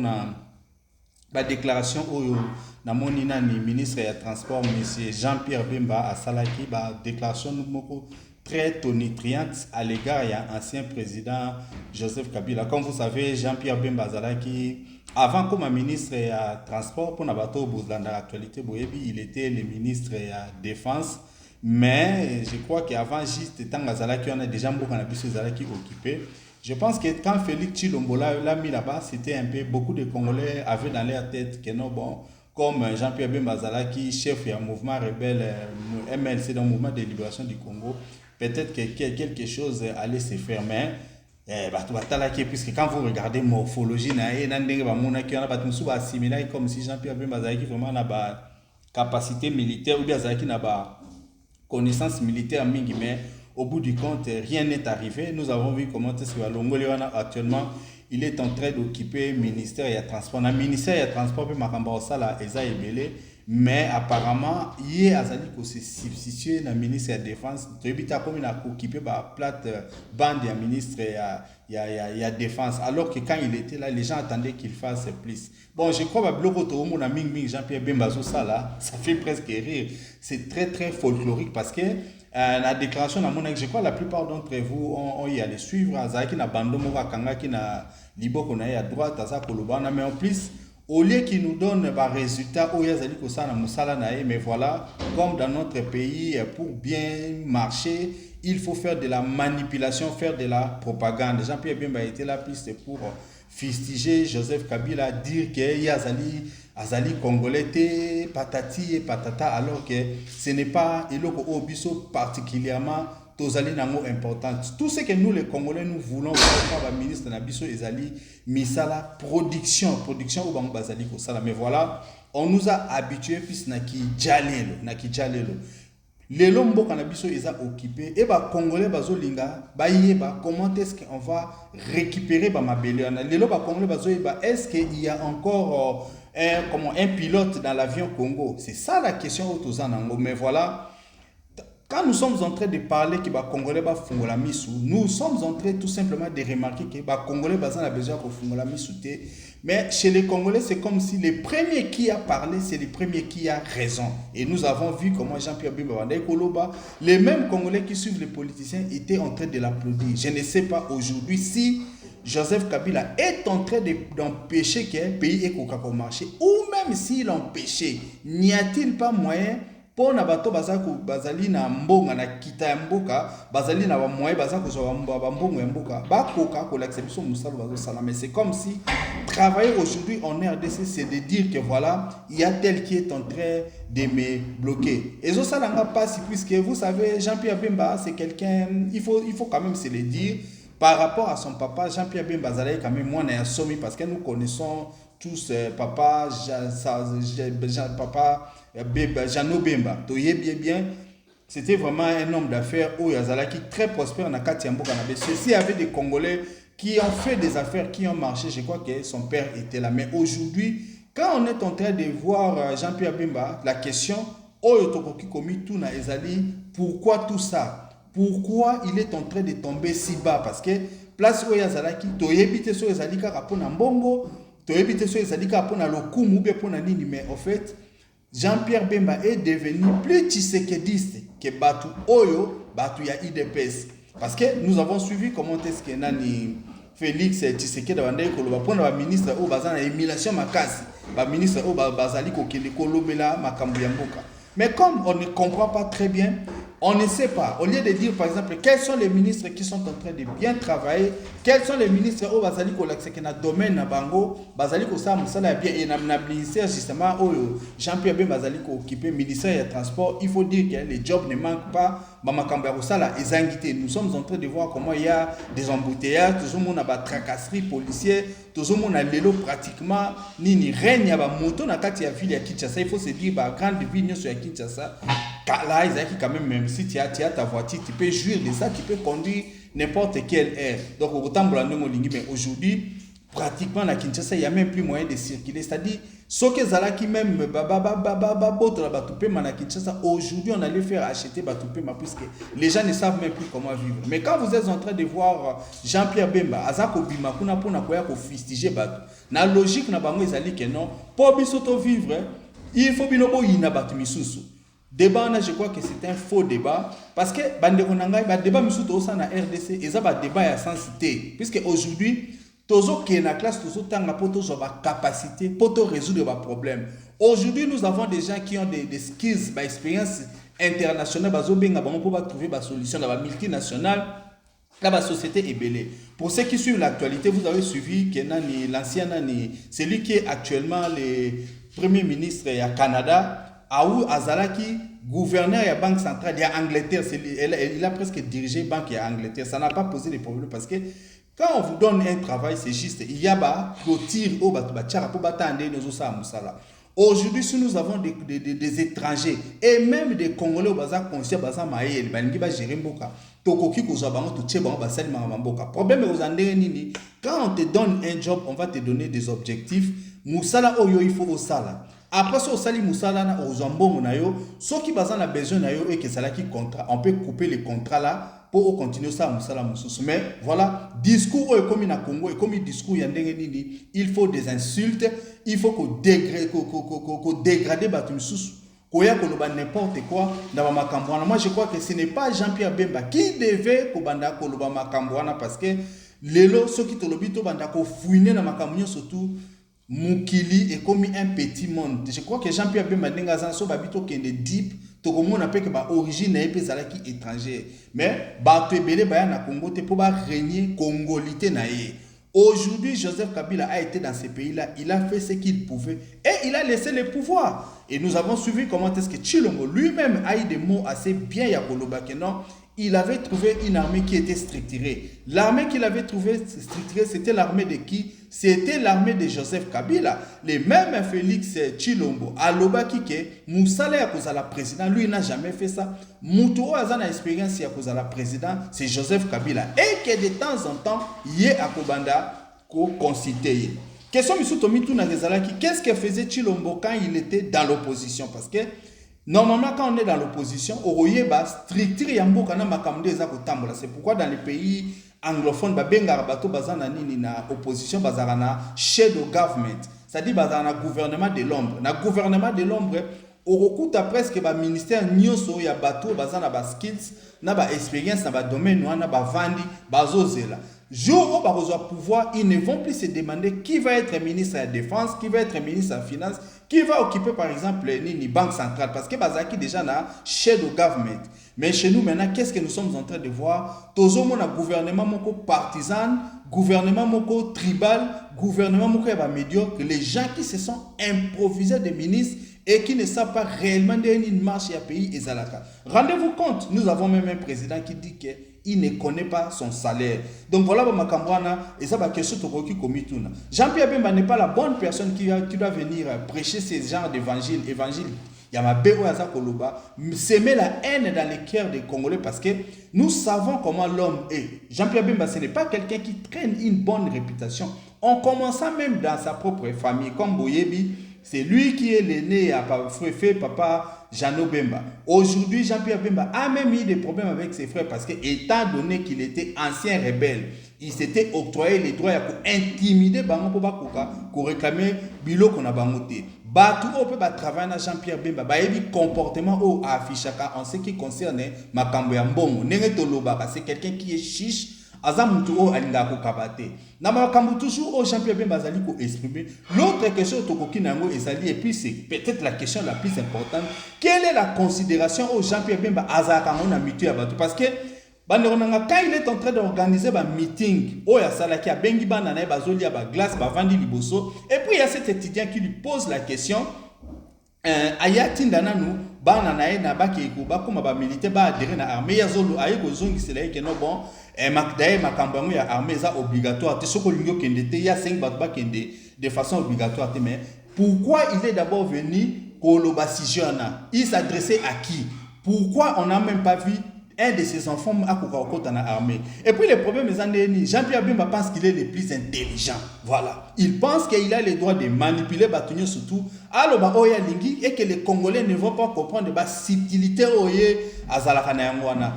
la déclaration oyo na moni nani ministre ya transport monsieur Jean-Pierre Bemba a salaki déclaration moko très tonitruante à l'égard ya ancien président Joseph Kabila. Comme vous savez, Jean-Pierre Bemba zalaki avant comme ministre ya transport pour na bato bozlanda actualité boyebi, il était le ministre ya défense, mais je crois qu'avant juste tant zalaki on a déjà beaucoup na biso zalaki occupé. Je pense que quand Félix Tshilombo l'a mis là-bas, c'était un peu, beaucoup de Congolais avaient dans leur tête que non, bon, comme Jean-Pierre Bemba Zalaki, chef du mouvement rebelle MLC, dans le mouvement de libération du Congo, peut-être que quelque chose allait se faire, mais puisque quand vous regardez morphologie, comme si Jean-Pierre Bemba Zalaki vraiment n'a capacité militaire ou bien Zalaki n'a connaissance militaire mingi, mais au bout du compte, rien n'est arrivé. Nous avons vu comment est-ce que Longoléwana actuellement, il est en train d'occuper le ministère et le transport. Le ministère et le transport, mais apparemment, il a se substituer dans le ministère de la Défense. Il a occupé la plate bande du ministre et la Défense. Alors que quand il était là, les gens attendaient qu'il fasse plus. Bon, je crois que Jean-Pierre Bembazo, ça fait presque rire. C'est très très folklorique parce que la déclaration, je crois que la plupart d'entre vous ont y allé suivre. Azaki na bando moka kanga ki na liboko na à droite, aza kolobana, mais en plus, au lieu qu'il nous donne des résultats, mais voilà, comme dans notre pays, pour bien marcher, il faut faire de la manipulation, faire de la propagande. Jean-Pierre Bemba était là plus pour fustiger Joseph Kabila, dire qu'il y a Azali Congolais, patati et patata, alors que ce n'est pas particulièrement important. Tout ce que nous les Congolais nous voulons voir le ministre Nabiso Ezali Misala production au Bango Bazali Kosala. Mais voilà, on nous a habitués puis naki jalelo. Les lombo canabiso ils ont occupé et Congolais bazolinga comment est-ce qu'on va récupérer mabele les lomba Congolais bazo est-ce qu'il y a encore un pilote dans l'avion Congo. C'est ça la question autour. Mais voilà, Quand nous sommes en train de parler que les Congolais va fongola misu, nous sommes en train tout simplement de remarquer que les Congolais ont besoin de fongola misu. Mais chez les Congolais, c'est comme si le premier qui a parlé, c'est le premier qui a raison. Et nous avons vu comment Jean-Pierre Bemba Bandai Koloba, les mêmes Congolais qui suivent les politiciens étaient en train de l'applaudir. Je ne sais pas aujourd'hui si Joseph Kabila est en train d'empêcher qu'un pays ait au marché, ou même s'il empêchait, n'y a-t-il pas moyen pour na bato bazali na mbonga na kita ya mboka bazali na ba moyen bazako zo ba mbonga ya mboka ba koka ko l'acception musalo bazo sala. Mais c'est comme si travailler aujourd'hui en RDC c'est de dire que voilà il y a tel qui est en train de me bloquer. Et ça n'a pas si, puisque vous savez Jean-Pierre Bemba c'est quelqu'un, il faut quand même se le dire, par rapport à son papa Jean-Pierre Bemba Zalaï quand même moi on est sommet, parce que nous connaissons tous papa Jeannot Bemba, bien, c'était vraiment un homme d'affaires où Yazalaki très prospère dans Katiambo Kanabé. Ceci avait des Congolais qui ont fait des affaires, qui ont marché. Je crois que son père était là. Mais aujourd'hui, quand on est en train de voir Jean-Pierre Bemba, la question, pourquoi tout ça? Pourquoi il est en train de tomber si bas? Parce que place où Yazalaki, toyebite so Yazalika rapona mbongo, toyebite so Yazalika rapona lokumu ou bien pona nini, mais en fait, Jean-Pierre Bemba est devenu plus tshisekediste que Batu Oyo, Batu ya IDPS. Parce que nous avons suivi comment est-ce que Nani Félix Tshisekedi Bandai Koloba pour le ministre au bazan na émulation makasi, ba ministre au bazali ko kele kolobela makambu ya mboka. Mais comme on ne comprend pas très bien, on ne sait pas. Au lieu de dire, par exemple, quels sont les ministres qui sont en train de bien travailler, quels sont les ministres au Bazali ko l'accès na domaine na bango, Bazali ko sa musala bien et na ministère justement Jean-Pierre Bemba Bazali ko occupé ministère des transports, il faut dire que les jobs ne manquent pas. Bamakamba Rosala est invité. Nous sommes en train de voir comment il y a des embouteillages, tout le monde a des tracasseries policières, tout le monde a l'élo pratiquement ni règne ya ba moto na kati ya ville ya Kinshasa. Il faut se dire ba grande ville sur Kinshasa. Là, ils ont quand même si tu as ta voiture, tu peux jouir de ça, tu peux conduire n'importe quelle air. Donc autant pour la mais aujourd'hui pratiquement à Kinshasa, il n'y a même plus moyen de circuler. C'est-à-dire, ce que Zalaki même, aujourd'hui, on allait faire acheter Batoupema, puisque les gens ne savent même plus comment vivre. Mais quand vous êtes en train de voir Jean-Pierre Bemba, Azako Bima, Kuna Pona Koya, ko fustiger Batou, la logique n'a pas que non, pour bisoto vivre, il faut binobo yina Batou Misusu. Débat, je crois que c'est un faux débat, parce que Bandeko Nangai, débat Misuto au sein de la RDC, et ça va débat à sensité, puisque aujourd'hui, Tozo qui est dans la classe, Tozo tanga pour Tozo avoir capacité pour résoudre les problèmes. Aujourd'hui, nous avons des gens qui ont des skills, des expériences internationales, pour trouver des solutions dans la multinationale, dans la société est belée. Pour ceux qui suivent l'actualité, vous avez suivi que l'ancien, celui qui est actuellement le premier ministre au Canada, Aou Azalaki, gouverneur de la Banque centrale de l'Angleterre, il a presque dirigé la Banque de l'Angleterre. Ça n'a pas posé de problème parce que quand on vous donne un travail, c'est juste, il y a des clôtures au Batubachara pour battre nos ossa à Moussala. Aujourd'hui, si nous avons des étrangers et même des Congolais au Baza conscient, Baza Maïe, les Bangiba Jérémboka, Tokoki Kozabango, Toucheban, Basel Mamboka. Problème aux Andénini, quand on te donne un job, on va te donner des objectifs. Moussala Oyo, il faut au Sala. Après ça, Sali Moussala na Ozambo Nayo, ceux qui basent la besoin Nayo et que ça qui contrat, on peut couper les contrats là pour continuer ça à Moussala Moussous. Mais voilà, discours comme il a Congo et comme il discours Yandengeni, il faut des insultes, il faut qu'on dégrade Batum Moussous. Koya Koloba n'importe quoi dans Makambouana. Moi je crois que ce n'est pas Jean-Pierre Bemba qui devait Kobanda Koloba Makambouana parce que les lots, ceux qui te l'obito Banda ko fouiner dans Makambouana surtout. Mukili est comme un petit monde. Je crois que Jean-Pierre Bemba Nengazan so babito qui est deep, to comme on appelle que ba origine est qui étranger. Mais ba to ebele ba na Congo te pour ba régner congolité na ye. Aujourd'hui, Joseph Kabila a été dans ces pays-là, il a fait ce qu'il pouvait et il a laissé le pouvoir. Et nous avons suivi comment est-ce que Tshilombo lui-même a eu des mots assez bien Yakoloba que non. Il avait trouvé une armée qui était structurée. L'armée qu'il avait trouvée structurée, c'était l'armée de qui? C'était l'armée de Joseph Kabila. Les mêmes Félix Tshilombo, Aloba Kike, Moussala Yakozala président, lui il n'a jamais fait ça. Moutouro Azana expérience Yakozala président, c'est Joseph Kabila. Et que de temps en temps, Yé Akobanda consulté. Question Missoutomi Touna Rezalaki, qu'est-ce que faisait Tshilombo quand il était dans l'opposition? Parce que Normalement, quand on est dans l'opposition, Oroyeba, strictiri yamboka na makamde eza kotambola. C'est pourquoi dans les pays anglophones, babenga bato bazana nini na opposition bazara na shadow government. C'est-à-dire bazara na gouvernement de l'ombre. Na gouvernement de l'ombre, orokuta presque ba ministère nyoso ya bato bazana ba skills, na ba expérience na ba domaine na ba vandi, bazozela. Jour où ils ont pouvoir, ils ne vont plus se demander qui va être ministre de la Défense, qui va être ministre de la Finance, qui va occuper par exemple ni Banque centrale, parce que Bazaki déjà na shadow government. Mais chez nous maintenant, qu'est-ce que nous sommes en train de voir? Toujours mon gouvernement moko partisan, gouvernement moko tribal, gouvernement moko médiocre, les gens qui se sont improvisés des ministres et qui ne savent pas réellement une marche à pays et Zalaka. Rendez-vous compte, nous avons même un président qui dit que il ne connaît pas son salaire. Donc voilà, et ça va question de Jean-Pierre Bemba n'est pas la bonne personne qui doit venir prêcher ce genre d'évangile. Il y a ma béro à Koloba, s'aimer la haine dans les cœurs des Congolais parce que nous savons comment l'homme est. Jean-Pierre Bemba, ce n'est pas quelqu'un qui traîne une bonne réputation. En commençant même dans sa propre famille, comme Boyebi, c'est lui qui est l'aîné à papa Jeannot Bemba. Aujourd'hui, Jean-Pierre Bemba a même eu des problèmes avec ses frères parce que, étant donné qu'il était ancien rebelle, il s'était octroyé les droits pour intimider Bango Kobakoka, pour réclamer Bilo qu'on a bangoté. Tout on peut travailler avec Jean-Pierre Bemba, il comportement au affichaka en ce qui concerne Makambo ya Mbongo. C'est quelqu'un qui est chiche. Azamutu o alinga ko kabate. Na makambu toujours au Jean-Pierre Bemba zali ko exprimer. L'autre question tokoki nango ezali et puis c'est peut-être la question la plus importante. Quelle est la considération au Jean-Pierre Bemba azaka ngona mitu ya bato parce que quand il est en train d'organiser un meeting, il y a salaki a bengi bana na bazoli ya ba glace ba vandi liboso et puis il y a cet étudiant qui lui pose la question ayati ndananu bana na na baki ko ba kuma ba militaire ba adhérer na armée ya zolo ayeko zongi sela ke no bon makdaye makambango ya armée ça obligatoire te soko lingo kende te ya 5 batba kende de façon obligatoire te mais pourquoi il est d'abord venu koloba sijana il s'adressait à qui pourquoi on n'a même pas vu un de ses enfants à Kokokota dans l'armée. Et puis le problème est Jean-Pierre Bemba pense qu'il est le plus intelligent. Voilà. Il pense qu'il a le droit de manipuler Batunyo surtout alors Oya Lingi et que les Congolais ne vont pas comprendre la subtilité Oye Azalakana Yangwana.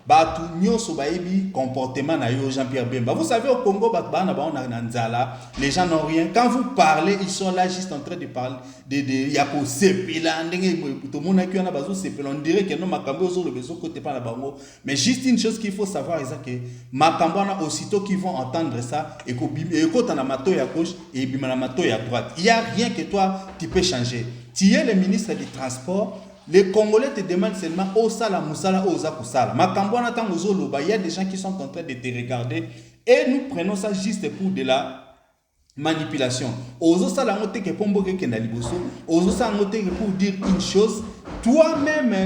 Batunyo Sobaïbi comportement na yo Jean-Pierre Bemba. Vous savez au Congo les gens n'ont rien. Quand vous parlez, ils sont là juste en train de parler de Yako Sepela tout le monde qui a bazo Sepela on dirait que non Makambo sur le besoin côté pas la bango. Mais juste une chose qu'il faut savoir c'est que Makambo aussitôt qu'ils vont entendre ça et que tu as mato ya gauche et bimana mato ya droite. Il y a rien que toi tu peux changer. Tu es le ministre du transport. Les Congolais te demandent seulement « Osala Moussala Oza Kusala ». Il y a des gens qui sont en train de te regarder et nous prenons ça juste pour de la manipulation. Osala ngote ke pombo ke kendaliboso. Osala ngote ke pour dire une chose. Toi-même,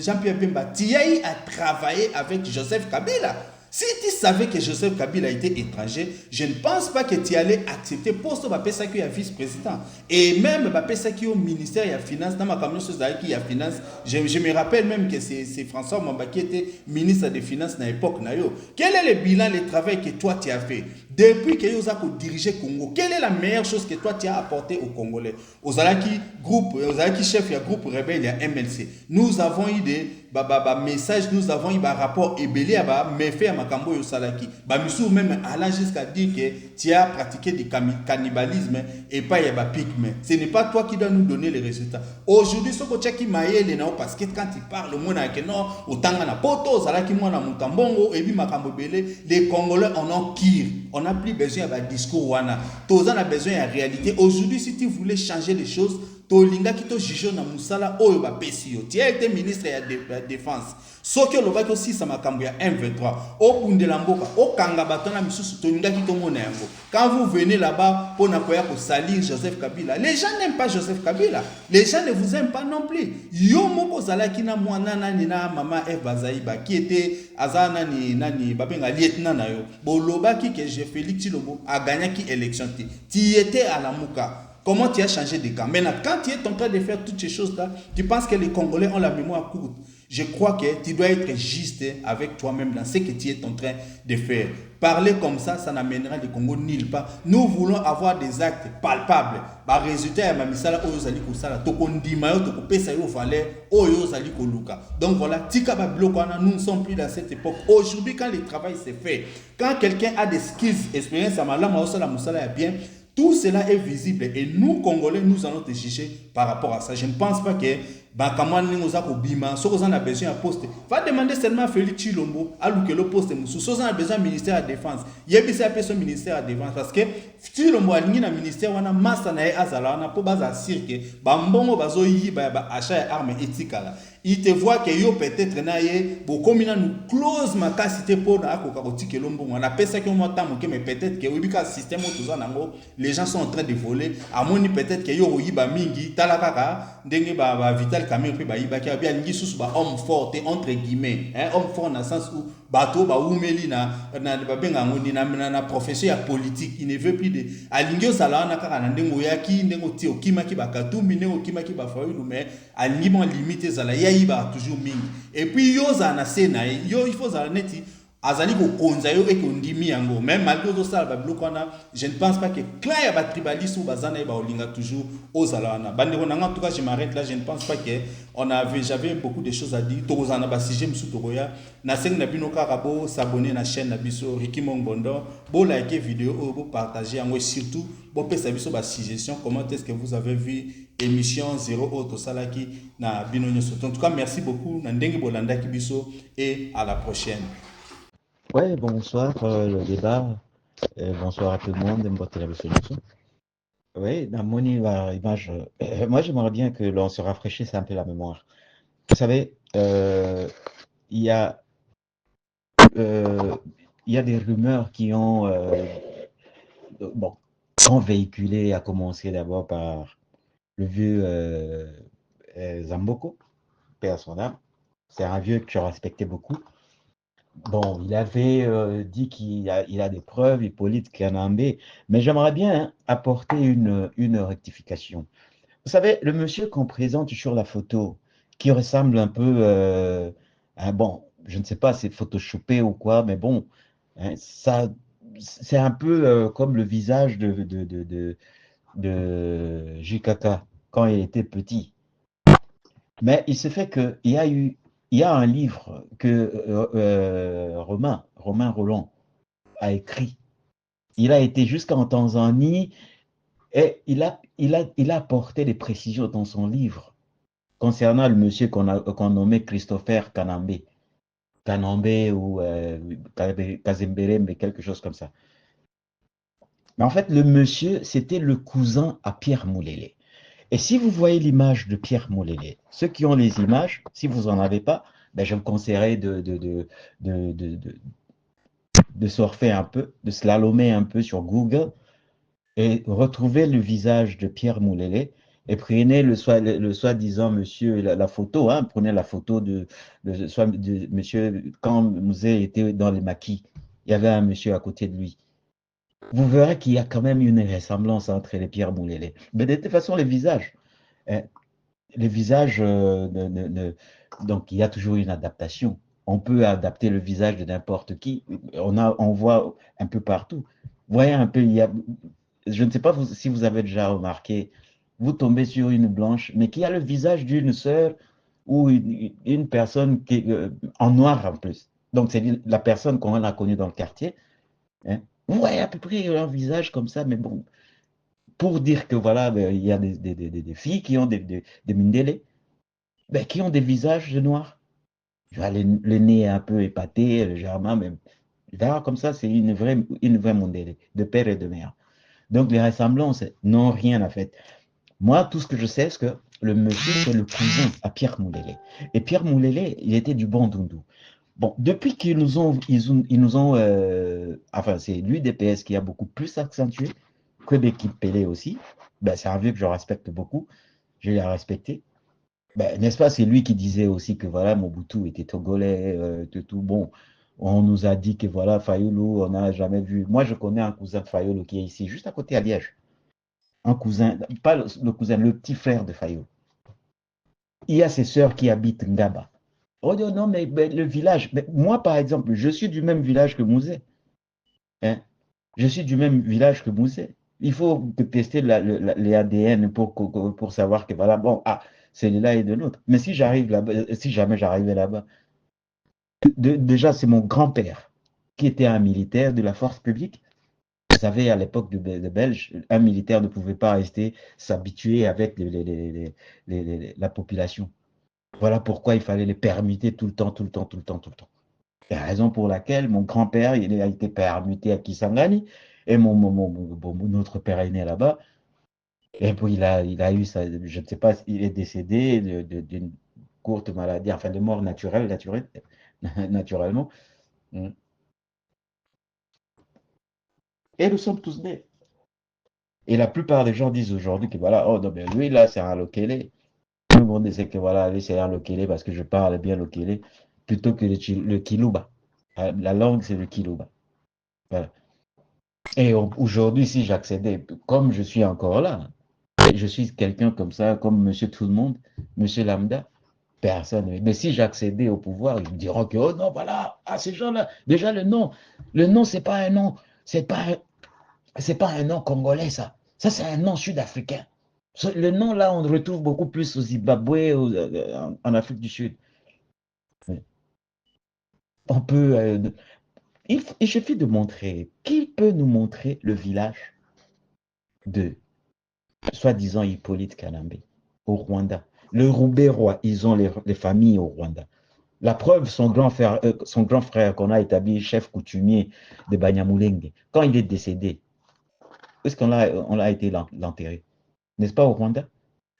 Jean-Pierre Bemba, tu as eu à travailler avec Joseph Kabila. Si tu savais que Joseph Kabila était étranger, je ne pense pas que tu allais accepter poste de qui est vice-président. Et même qui est au ministère de la Finance, dans ma qui est Finance, je me rappelle même que c'est François Mamba qui était ministre des Finances à l'époque. Quel est le bilan, le travail que toi tu as fait? Depuis que tu as dirigé le Congo, quelle est la meilleure chose que toi tu as apporté aux Congolais? Aux Alaki chef du groupe rebelle, il y a MLC. Nous avons eu des messages, nous avons eu des rapports ébélés à méfaits à Makambo et au Salaki. Misou même allant jusqu'à dire que tu as pratiqué du cannibalisme et pas y a des pigmes. Ce n'est pas toi qui dois nous donner les résultats. Aujourd'hui, ce que tu as qui maïe parce que quand tu parles, le monde a que non, autant na poto, Salaki moi na Mutambongo et puis Makambo belé, les Congolais en ont kir. On n'a plus besoin d'un discours wana. Tous on a besoin de réalité. Aujourd'hui, si tu voulais changer les choses, Tolinga qui to jijo na musala oyo ba pesio. Tu as été ministre de la Défense. Soki olobaki aussi ça makambo ya M23. Au Bundela Mboka, au Kanga batona misusu Tolinga qui to mona yango. Quand vous venez là-bas pour nakoya ko salir Joseph Kabila, les gens n'aiment pas Joseph Kabila. Les gens ne vous aiment pas non plus. Yo moko zalaki na mwana nani na mama F Bazaiba qui était azana nani babenga lieutenant na yo. Bolobaki que j'ai Félix Tshilombo a gagné qui élection ti. Tu étais à la Mouka. Comment tu as changé de camp? Maintenant, quand tu es en train de faire toutes ces choses-là, tu penses que les Congolais ont la mémoire courte. Je crois que tu dois être juste avec toi-même dans ce que tu es en train de faire. Parler comme ça n'amènera le Congo nulle part. Nous voulons avoir des actes palpables. Par résultat, il y a misala oyo zali kosala tokondima yo tokopesa yo valeur oyo zali koluka. Donc voilà, tika ba biloko wana, nous ne sommes plus dans cette époque. Aujourd'hui, quand le travail se fait, quand quelqu'un a des skills, expérience à malama osala musala ya bien, tout cela est visible et nous, Congolais, nous allons te juger par rapport à ça. Je ne pense pas que Bakamani nous a bima, si vous en avez besoin d'un poste, va demander seulement à Félix Chilombo, à le poste moussou. Si vous en avez besoin d'un ministère de la Défense, il y a besoin d'un ministère de la Défense parce que Chilombo a ligné un ministère, on a masse na azala, on a pas besoin de cirque, bambongo bazo yi ba achat d'armes éthiques. Il te voit que yo peut-être na ye beaucoup mina nous close ma capacité pour na ko kakoti ke lombo on appelle ça que moi tamo que mais peut-être que oui ka système tout ça nango les gens sont en train de voler à moni peut-être que yo yiba mingi talakaka ndenge ba vital camille puis ba yiba ki ba ngi susu ba homme fort entre guillemets hein homme fort dans le sens où bateau ba umeli na ba benga ngoni na profession ya politique il ne veut plus de alingio sala na kaka na ndengo yaki ndengo ti okima ki ba katumbi ndengo okima ki ba faulu mais alingi bon limiter sala ba toujours mingi et puis yo za na sena yo il faut za neti azali ko konza yo et ko ndimi yango même malgré tout ça ba bloko na je ne pense pas que clan ya ba tribaliste ou bazana ba olinga toujours aux alana bande ko nanga en tout cas je m'arrête là je ne pense pas que j'avais beaucoup de choses à dire to za na ba sujet musu to ya na seng na bino kaka bo s'abonner na chaîne na biso Ricky Mongbondo bo like vidéo bo partager yango surtout bo pesa biso ba suggestion comment est-ce que vous avez vu émission 0 auto salaki na bino nyoso. En tout cas merci beaucoup na ndenge bolanda ki biso et à la prochaine.
Ouais, bonsoir le débat. Bonsoir à tout le monde. Oui, dans mon image, moi j'aimerais bien que l'on se rafraîchisse un peu la mémoire. Vous savez, il y a des rumeurs qui ont véhiculé, à commencer d'abord par le vieux Zamboko, père son âme. C'est un vieux que je respectais beaucoup. Bon, il avait dit qu'il a des preuves, Hippolyte Kanambe, mais j'aimerais bien apporter une rectification. Vous savez, le monsieur qu'on présente sur la photo, qui ressemble un peu bon, je ne sais pas, c'est photoshopé ou quoi, mais bon, hein, ça, c'est un peu comme le visage de JKK quand il était petit. Mais il se fait qu'il y a un livre que Romain Roland a écrit. Il a été jusqu'en Tanzanie et il a apporté des précisions dans son livre concernant le monsieur qu'on nommait Christopher Kanambe ou Kazemberembe, quelque chose comme ça. Mais en fait, le monsieur, c'était le cousin à Pierre Moulele. Et si vous voyez l'image de Pierre Moulele, ceux qui ont les images, si vous n'en avez pas, ben je vous conseillerais de surfer un peu, de slalomer un peu sur Google et retrouver le visage de Pierre Moulele et prenez le soi-disant monsieur, la photo, hein, prenez la photo de monsieur, quand Mouzé était dans les maquis, il y avait un monsieur à côté de lui. Vous verrez qu'il y a quand même une ressemblance entre les Pierre Moulele. Mais de toute façon, les visages, donc il y a toujours une adaptation. On peut adapter le visage de n'importe qui. On voit un peu partout. Vous voyez un peu, je ne sais pas si vous avez déjà remarqué, vous tombez sur une blanche, mais qui a le visage d'une sœur ou une personne qui en noir en plus. Donc c'est la personne qu'on a connue dans le quartier. Hein. Vous voyez à peu près leur visage comme ça, mais bon, pour dire que voilà, il y a des filles qui ont des Mindele, qui ont des visages noirs. Le nez un peu épaté, légèrement, mais là, comme ça, c'est une vraie Mindele, de père et de mère. Donc les ressemblances n'ont rien à faire. Moi, tout ce que je sais, c'est que le monsieur, c'est le cousin à Pierre Moulele. Et Pierre Moulele, il était du Bandundu. Bon, depuis qu'ils nous ont, enfin, c'est l'UDPS qui a beaucoup plus accentué que l'équipe Pelé aussi. C'est un vieux que je respecte beaucoup. Je l'ai respecté. N'est-ce pas, c'est lui qui disait aussi que voilà, Mobutu était togolais, tout. Bon, on nous a dit que voilà, Fayulu, on n'a jamais vu. Moi, je connais un cousin de Fayulu qui est ici, juste à côté à Liège. un cousin, pas le cousin, le petit frère de Fayot. Il y a ses sœurs qui habitent Ngaba. Oh non, mais le village, mais moi par exemple, je suis du même village que Mouzé. Hein? Je suis du même village que Mouzé. Il faut tester les ADN pour savoir que voilà, bon, ah, celui-là est de l'autre. Mais si j'arrive là-bas, si jamais j'arrivais là-bas, déjà c'est mon grand-père qui était un militaire de la force publique. Vous savez, à l'époque de Belge, un militaire ne pouvait pas rester s'habituer avec la population. Voilà pourquoi il fallait les permuter tout le temps, tout le temps, tout le temps, tout le temps. C'est la raison pour laquelle mon grand-père il a été permuté à Kisangani et mon autre père est né là-bas. Et puis il a eu ça, je ne sais pas, il est décédé d'une courte maladie, enfin de mort naturellement. Et nous sommes tous nés. Et la plupart des gens disent aujourd'hui que voilà, oh non, mais lui là, c'est un Lokele. Tout le monde sait que voilà, lui c'est un Lokele parce que je parle bien Lokele plutôt que le Kiluba. La langue, c'est le Kiluba. Voilà. Et aujourd'hui, si j'accédais, comme je suis encore là, je suis quelqu'un comme ça, comme monsieur tout le monde, monsieur Lambda, personne. Mais si j'accédais au pouvoir, ils me diront que, oh non, voilà, ah, ces gens-là, déjà le nom, c'est pas un nom, c'est pas un nom congolais, ça. Ça, c'est un nom sud-africain. Le nom, là, on le retrouve beaucoup plus au Zimbabwe, en Afrique du Sud. On peut... il suffit de montrer. Qui peut nous montrer le village de, soi-disant, Hippolyte Kanambe au Rwanda? Le Roubaix roi, ils ont les familles au Rwanda. La preuve, son grand frère qu'on a établi chef coutumier de Banyamulenge, quand il est décédé, où est-ce qu'on a été l'enterrer? N'est-ce pas au Rwanda?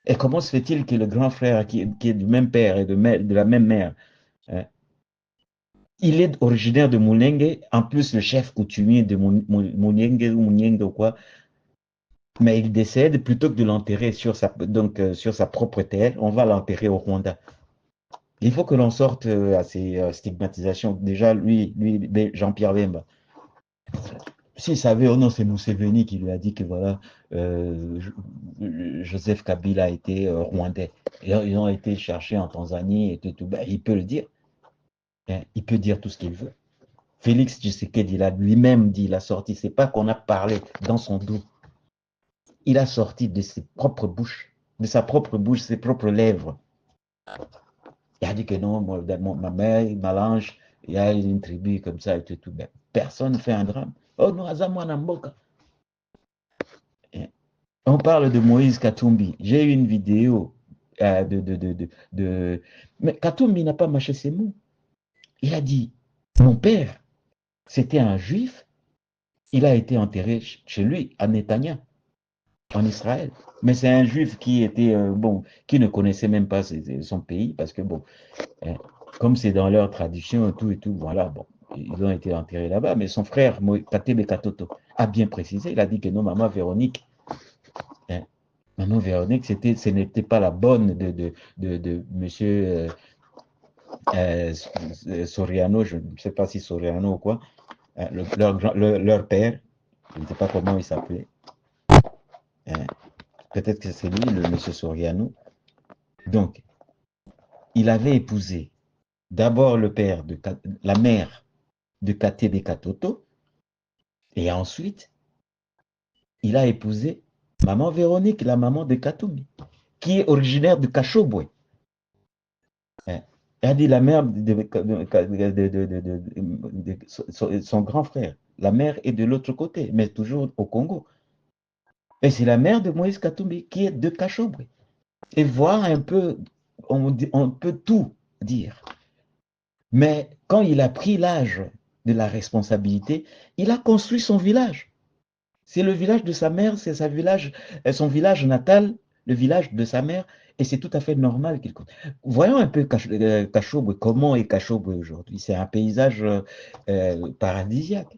Et comment se fait-il que le grand frère qui est du même père et de la même mère, hein, il est originaire de Mulenge, en plus le chef coutumier de Mulenge ou Munyenge ou quoi, mais il décède, plutôt que de l'enterrer sur sa propre terre, on va l'enterrer au Rwanda. Il faut que l'on sorte à ces stigmatisations. Déjà, lui Jean-Pierre Bemba, s'il savait, oh non, c'est Museveni qui lui a dit que voilà, Joseph Kabila a été rwandais. Ils ont été cherchés en Tanzanie et tout. Ben, il peut le dire. Hein, il peut dire tout ce qu'il veut. Félix Tshisekedi, il a lui-même dit, il a sorti, c'est pas qu'on a parlé dans son dos. Il a sorti de ses propres bouches, de sa propre bouche, ses propres lèvres. Il a dit que non, ma mère, Malange, il y a une tribu comme ça et tout. Ben, personne ne fait un drame. Oh non, Azamwa Namboka. On parle de Moïse Katumbi. J'ai eu une vidéo Mais Katumbi n'a pas mâché ses mots. Il a dit, mon père, c'était un juif. Il a été enterré chez lui, à Netanya, en Israël. Mais c'est un juif qui était, qui ne connaissait même pas son pays, parce que, comme c'est dans leur tradition, tout, voilà, ils ont été enterrés là-bas. Mais son frère, Katebe Katoto, a bien précisé. Il a dit que non, maman Véronique, maman Véronique, ce n'était pas la bonne de monsieur Soriano, je ne sais pas si Soriano ou quoi, leur père, je ne sais pas comment il s'appelait. Peut-être que c'est lui, le monsieur Soriano. Donc, il avait épousé d'abord la mère de Katebe Katoto, et ensuite, il a épousé maman Véronique, la maman de Katumbi, qui est originaire de Kashobwe. Elle a dit la mère de son grand frère. La mère est de l'autre côté, mais toujours au Congo. Et c'est la mère de Moïse Katumbi qui est de Kashobwe. Et voir un peu, on peut tout dire. Mais quand il a pris l'âge de la responsabilité, il a construit son village. C'est le village de sa mère, c'est son village natal, le village de sa mère, et c'est tout à fait normal qu'il compte. Voyons un peu Kashobwe, comment est Kashobwe aujourd'hui. C'est un paysage paradisiaque.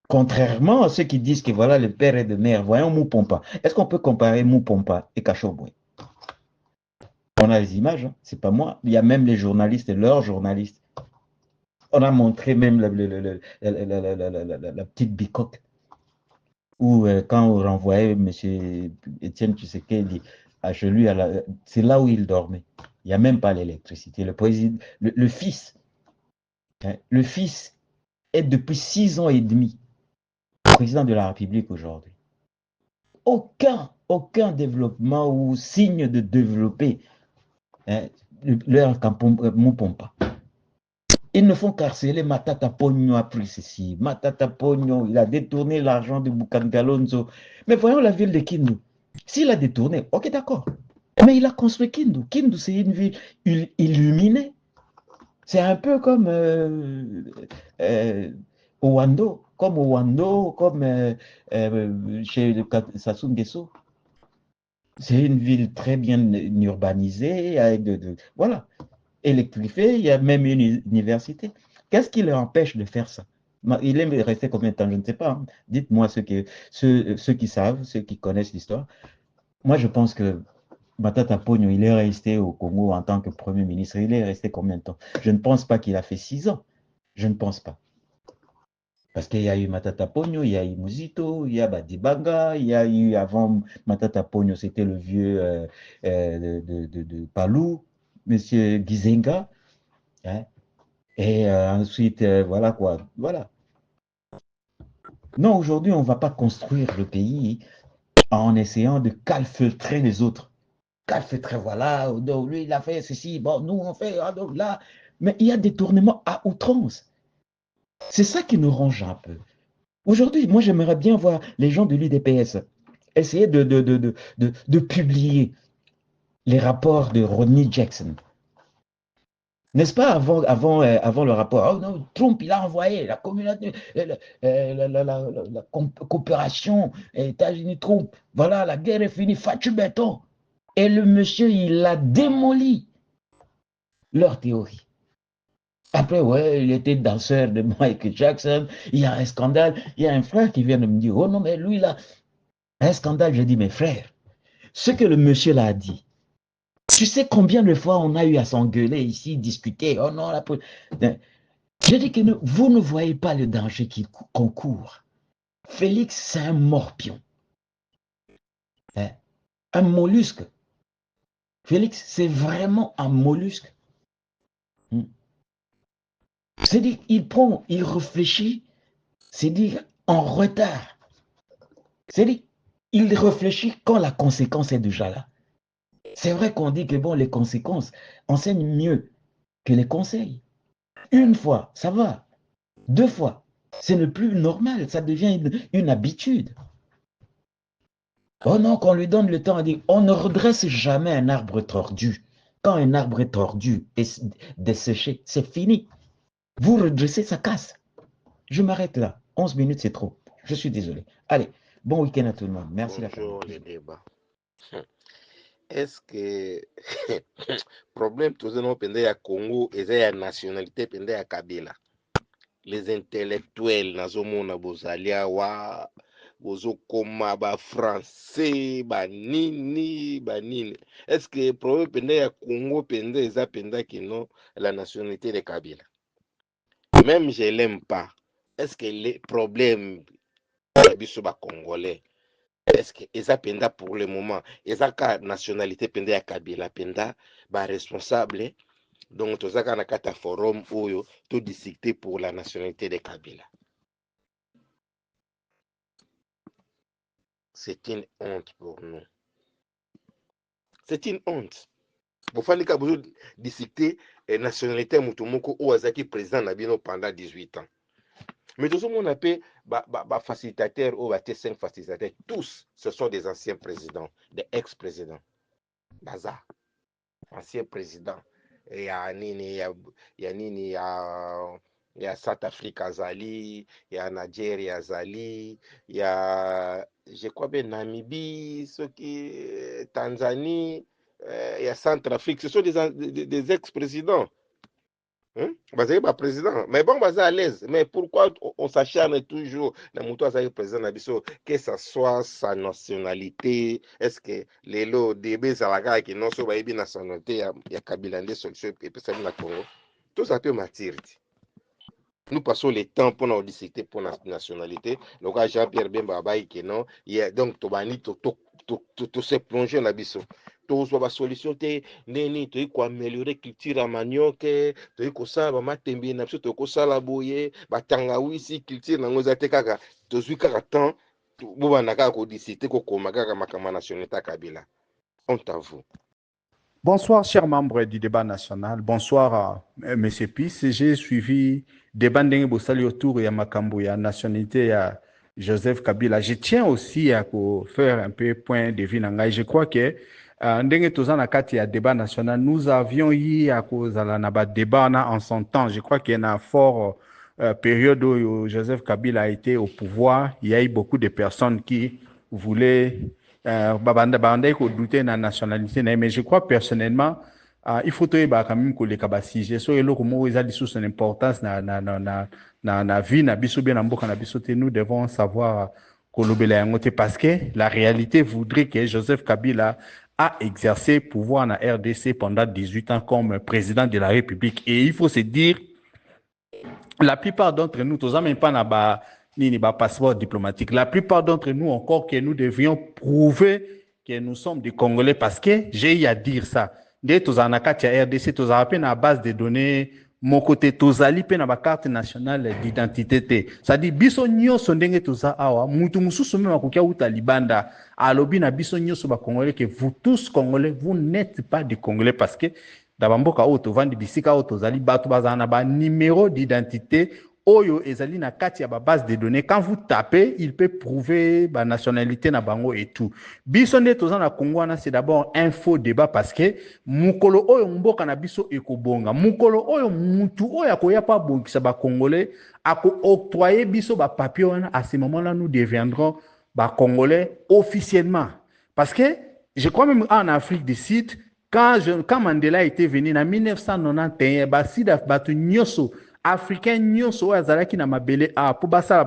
Contrairement à ceux qui disent que voilà le père et de mère, voyons Moupompa. Est-ce qu'on peut comparer Moupompa et Kashobwe? On a les images, hein? C'est pas moi. Il y a même les journalistes, leurs journalistes. On a montré même la petite bicoque. Ou quand on renvoyait M. Étienne Tshisekedi chez lui, c'est là où il dormait. Il n'y a même pas l'électricité. Le président, le fils, hein, le fils est depuis 6 ans et demi président de la République aujourd'hui. Aucun développement ou signe de développer, hein, leur Mupompa. Ils ne font qu'harceler Matata Pogno a pris ceci. Matata Pogno, il a détourné l'argent de Bukangalonzo. Mais voyons la ville de Kindu. S'il a détourné, ok, d'accord. Mais il a construit Kindu. Kindu, c'est une ville illuminée. C'est un peu comme Owando, comme chez Sassou Nguesso. C'est une ville très bien urbanisée, avec voilà, électrifiée, il y a même une université. Qu'est-ce qui leur empêche de faire ça? Il est resté combien de temps? Je ne sais pas, hein. Dites-moi ceux qui savent, ceux qui connaissent l'histoire. Moi, je pense que Matata Pogno, il est resté au Congo en tant que Premier ministre. Il est resté combien de temps? Je ne pense pas qu'il a fait 6 ans. Je ne pense pas. Parce qu'il y a eu Matata Pogno, il y a eu Muzito, il y a Badibanga, il y a eu avant Matata Pogno, c'était le vieux de Palou, Monsieur Gizenga. Hein. Et ensuite, voilà quoi. Voilà. Non, aujourd'hui, on ne va pas construire le pays en essayant de calfeutrer les autres. Calfeutrer, voilà, donc lui, il a fait ceci, bon, nous, on fait donc là. Mais il y a des tournements à outrance. C'est ça qui nous ronge un peu. Aujourd'hui, moi, j'aimerais bien voir les gens de l'UDPS essayer de publier les rapports de Rodney Jackson. N'est-ce pas, avant le rapport? Oh non, Trump, il a envoyé la communauté, la coopération, États-Unis-Trump. Voilà, la guerre est finie, Fatou Béton. Et le monsieur, il a démoli leur théorie. Après, ouais, il était danseur de Michael Jackson, il y a un scandale. Il y a un frère qui vient de me dire, oh non, mais lui, là, un scandale. Je dis, mes frères, ce que le monsieur l'a dit, tu sais combien de fois on a eu à s'engueuler ici, discuter, oh non, je dis que vous ne voyez pas le danger qu'on court. Félix, c'est un morpion, hein, un mollusque. Félix, c'est vraiment un mollusque. C'est-à-dire, il réfléchit, c'est-à-dire en retard. C'est-à-dire, il réfléchit quand la conséquence est déjà là. C'est vrai qu'on dit que bon, les conséquences enseignent mieux que les conseils. Une fois, ça va. 2 fois, ce n'est plus normal, ça devient une habitude. Oh non, qu'on lui donne le temps, on ne redresse jamais un arbre tordu. Quand un arbre est tordu et desséché, c'est fini. Vous redressez, ça casse. Je m'arrête là. 11 minutes, c'est trop. Je suis désolé. Allez, bon week-end à tout le monde. Merci la
Bonjour
famille.
les débats. Est-ce que problème tout ça non pendant ya Congo et ya nationalité pendant ya Kabila? Les intellectuels nazomona bozalia wa bozokoma ba français ba nini. Est-ce que problème pendant ya Congo pendant eza pendant kino la nationalité de Kabila? Même je l'aime pas. Est-ce que les problèmes biso ba congolais est-ce que eza penda pour le moment eza ka nationalité penda ya Kabila penda ba responsable donc tozaka na kata forum oyo to discuter pour la nationalité de Kabila? C'est une honte pour nous. C'est une honte. Bofandika bozo discuter nationalité mutu moko o azaki président na bino pendant 18 ans. Mais tout le monde appelle facilitateurs ou 5 facilitateurs. Tous, ce sont des anciens présidents, des ex-présidents. Baza, ancien président. Il y a South Africa Azali, il y a Nigeria Azali, il y a, je crois bien, Namibie, Tanzanie, il y a Centrafrique. Ce sont des ex-présidents. Bazali ba président mais bon baza à l'aise, mais pourquoi on s'acharne toujours na mutu azali président na biso que ça soit sa nationalité? Est-ce que lelo debe ezalaka ki non so bayebi nationalité ya Kabila nde solution epesami na Congo? Toza mpe matiri ti Nous passons le temps pour nous discuter pour la nationalité. Donc, Jean-Pierre Bemba que non, donc, tu se plonger dans l'abysse. Tu as une solution, tu as améliorer la culture à manioc, tu as matembi, tu as la boye, tu as culture dans nos attaques, tu as temps, tu as discuter pour nationalité Kabila. On t'avoue.
Bonsoir, chers membres du débat national. Bonsoir à M. Piss. J'ai suivi débat ndenge bosali autour de makambo ya nationalité ya Joseph Kabila. Je tiens aussi à faire un peu point de vue nanga. Je crois que ndenge tozana kati ya débat national, nous avions eu à cause de la débat en son temps. Je crois qu'il y a une forte période où Joseph Kabila a été au pouvoir. Il y a eu beaucoup de personnes qui voulaient douter de la nationalité, mais je crois personnellement, il faut quand même que les capacités, so elo comme ils ont dit son importance na vie na biso bien na biso te, nous devons savoir kolobela yangote parce que la réalité voudrait que Joseph Kabila a exercé pouvoir na RDC pendant 18 ans comme président de la République, et il faut se dire la plupart d'entre nous tous même pas na ni passeport diplomatique. La plupart d'entre nous encore que nous devions prouver que nous sommes des Congolais parce que j'ai eu à dire ça. Dès tous en akatia RDC, tous à peine à base de données, mon côté tous à l'IP na ba carte nationale d'identité. Ça dit biso nyoso ndenge tous à awa mutu mususu même akokia uta libanda alobi na biso nyoso ba Congolais que vous tous Congolais vous n'êtes pas des Congolais parce que dabamboka auto vandi bisika auto zali batu bazana ba numéro d'identité. Oyo ezali na kati ya base de données, quand vous tapez, il peut prouver la nationalité na bango et tout. Biso nde toza na Congo na c'est d'abord un faux débat parce que mukolo oyo mboka na biso ekobonga. Mukolo oyo mutu oyo akoya pa bongisa ba Congolais ako octroyer biso ba papier wana, à ce moment-là nous deviendrons ba Congolais officiellement. Parce que je crois même en Afrique du Sud, quand Mandela était venu en 1991, ba sida batu nyoso africain nyonso azalaki na mabele a pour basala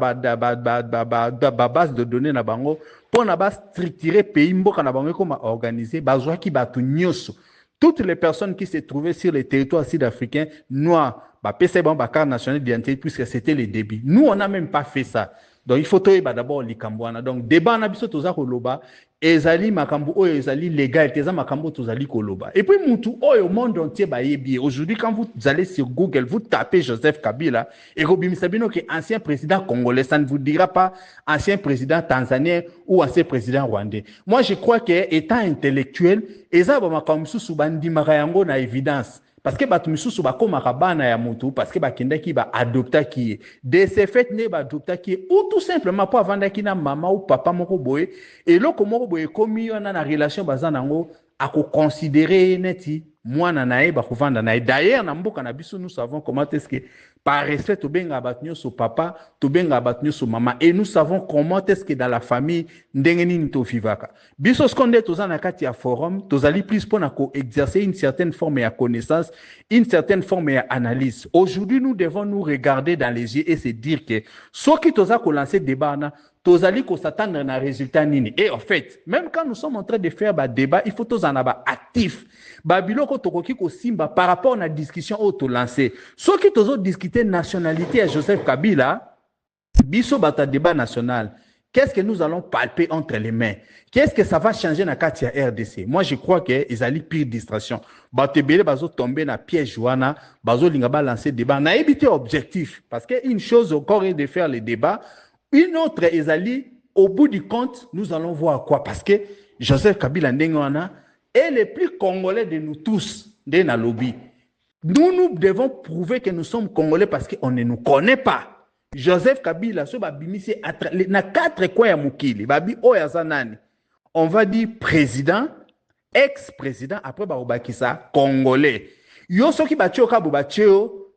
base de données na bango pour na ba structurer pays mboka na bango comme organiser bazwaki batu nyonso, toutes les personnes qui se trouvaient sur les territoires sud-africains noirs ba pesa bon ba carte nationale d'identité puisque c'était le début. Nous on n'a même pas fait ça. Donc il faut d'abord likambwana. Donc débat na biso toza koloba ezali makambo oyo ezali légal teza makambo tozali koloba. Et puis mutu oyo monde entier ba yebi. Aujourd'hui quand vous allez sur Google, vous tapez Joseph Kabila et robimisa bino que ancien président congolais, ça ne vous dira pas ancien président tanzanien ou ancien président rwandais. Moi je crois que étant intellectuel, eza ba makambo susu bandimaka yango na évidence. Parce que batu misusu bakomaka bana ya mutu parce que bakendaki ba adopta ki de ce fait ne ba adopta ki ou tout simplement pour avandaki na mama ou papa moko boye et loko moko boye komi wana na relation bazanango ako considérer neti mwana nae ba kovanda nae. D'ailleurs na mboka na biso nous savons comment est-ce que par respect to benga batnyo so papa to benga batnyo so mama, et nous savons comment est-ce que dans la famille ndenge nini to vivaka biso skonde toza na kati ya forum tozali plus pour na ko exercer une certaine forme ya connaissance, une certaine forme ya analyse. Aujourd'hui nous devons nous regarder dans les yeux et se dire que soki toza ko lancer débat na tozali ko s'attendre na résultat nini. Et en fait même quand nous sommes en train de faire ba débat, il faut tozana ba actif babiloko tokoki ko simba par rapport à la discussion auto lancée. Soki tozo discuter nationalité à Joseph Kabila biso bata débat national, qu'est-ce que nous allons palper entre les mains? Qu'est-ce que ça va changer na kati ya RDC? Moi je crois que ezali pire distraction. Batebele bazo tomber na piège wana, bazo linga ba lancer débat na éviter objectif parce que une chose encore est de faire le débat, une autre ezali au bout du compte nous allons voir quoi, parce que Joseph Kabila ndenge wana est le plus congolais de nous tous de na lobby. Nous devons prouver que nous sommes congolais parce qu'on ne nous connaît pas. Joseph Kabila so babimisi na 4 coins ya mukili babi oya zanani, on va dire président, ex-président, après babakisa congolais. Yo soki batioka bobatio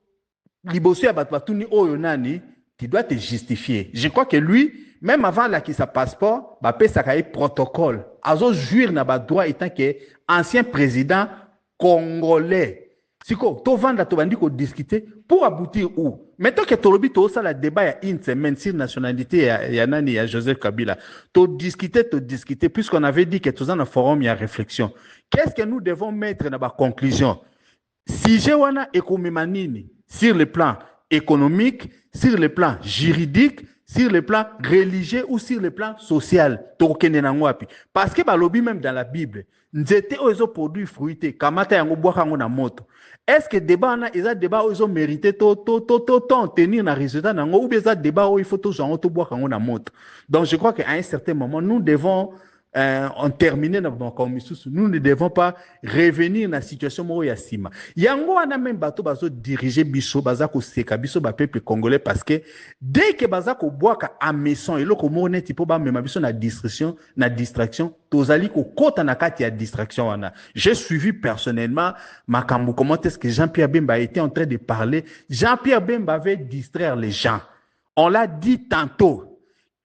liboso ya batuni oyo nani, tu dois te justifier. Je crois que lui, même avant la qui sa passeport, bapé ça a protocole. Azo jouir na ba droit étant que ancien président congolais. Siko, to vanda to bandi ko discuter pour aboutir où? Maintenant que tolobi to ça la débat ya une semaine sur nationalité ya nani ya Joseph Kabila. To discuter puisqu'on avait dit que tous dans un forum il y a réflexion. Qu'est-ce que nous devons mettre dans la conclusion? Si je wana ekomimanini sur le plan
économique, sur le plan juridique, sur le plan religieux ou sur le plan social. Parce que le lobby même dans la Bible, nzete ozo produit fruité, kamata yango boaka ngo na moto. Est-ce que débat na eza débat ozo mérité to tenir na résultat nango ou bien ça débat où il faut to genre to boaka ngo na moto. Donc je crois qu'à un certain moment nous devons en terminer nous ne devons pas revenir dans la situation où il y a sima. Yango ana même bateau bazo diriger biso baza ko seka biso ba peuple congolais parce que dès que baza ko boaka à maison et loko mo neti po ba mema biso na distraction tozali ko kota na kati ya distraction wana. J'ai suivi personnellement makambo comment est-ce que Jean-Pierre Bemba était en train de parler. Jean-Pierre Bemba avait distraire les gens. On l'a dit tantôt.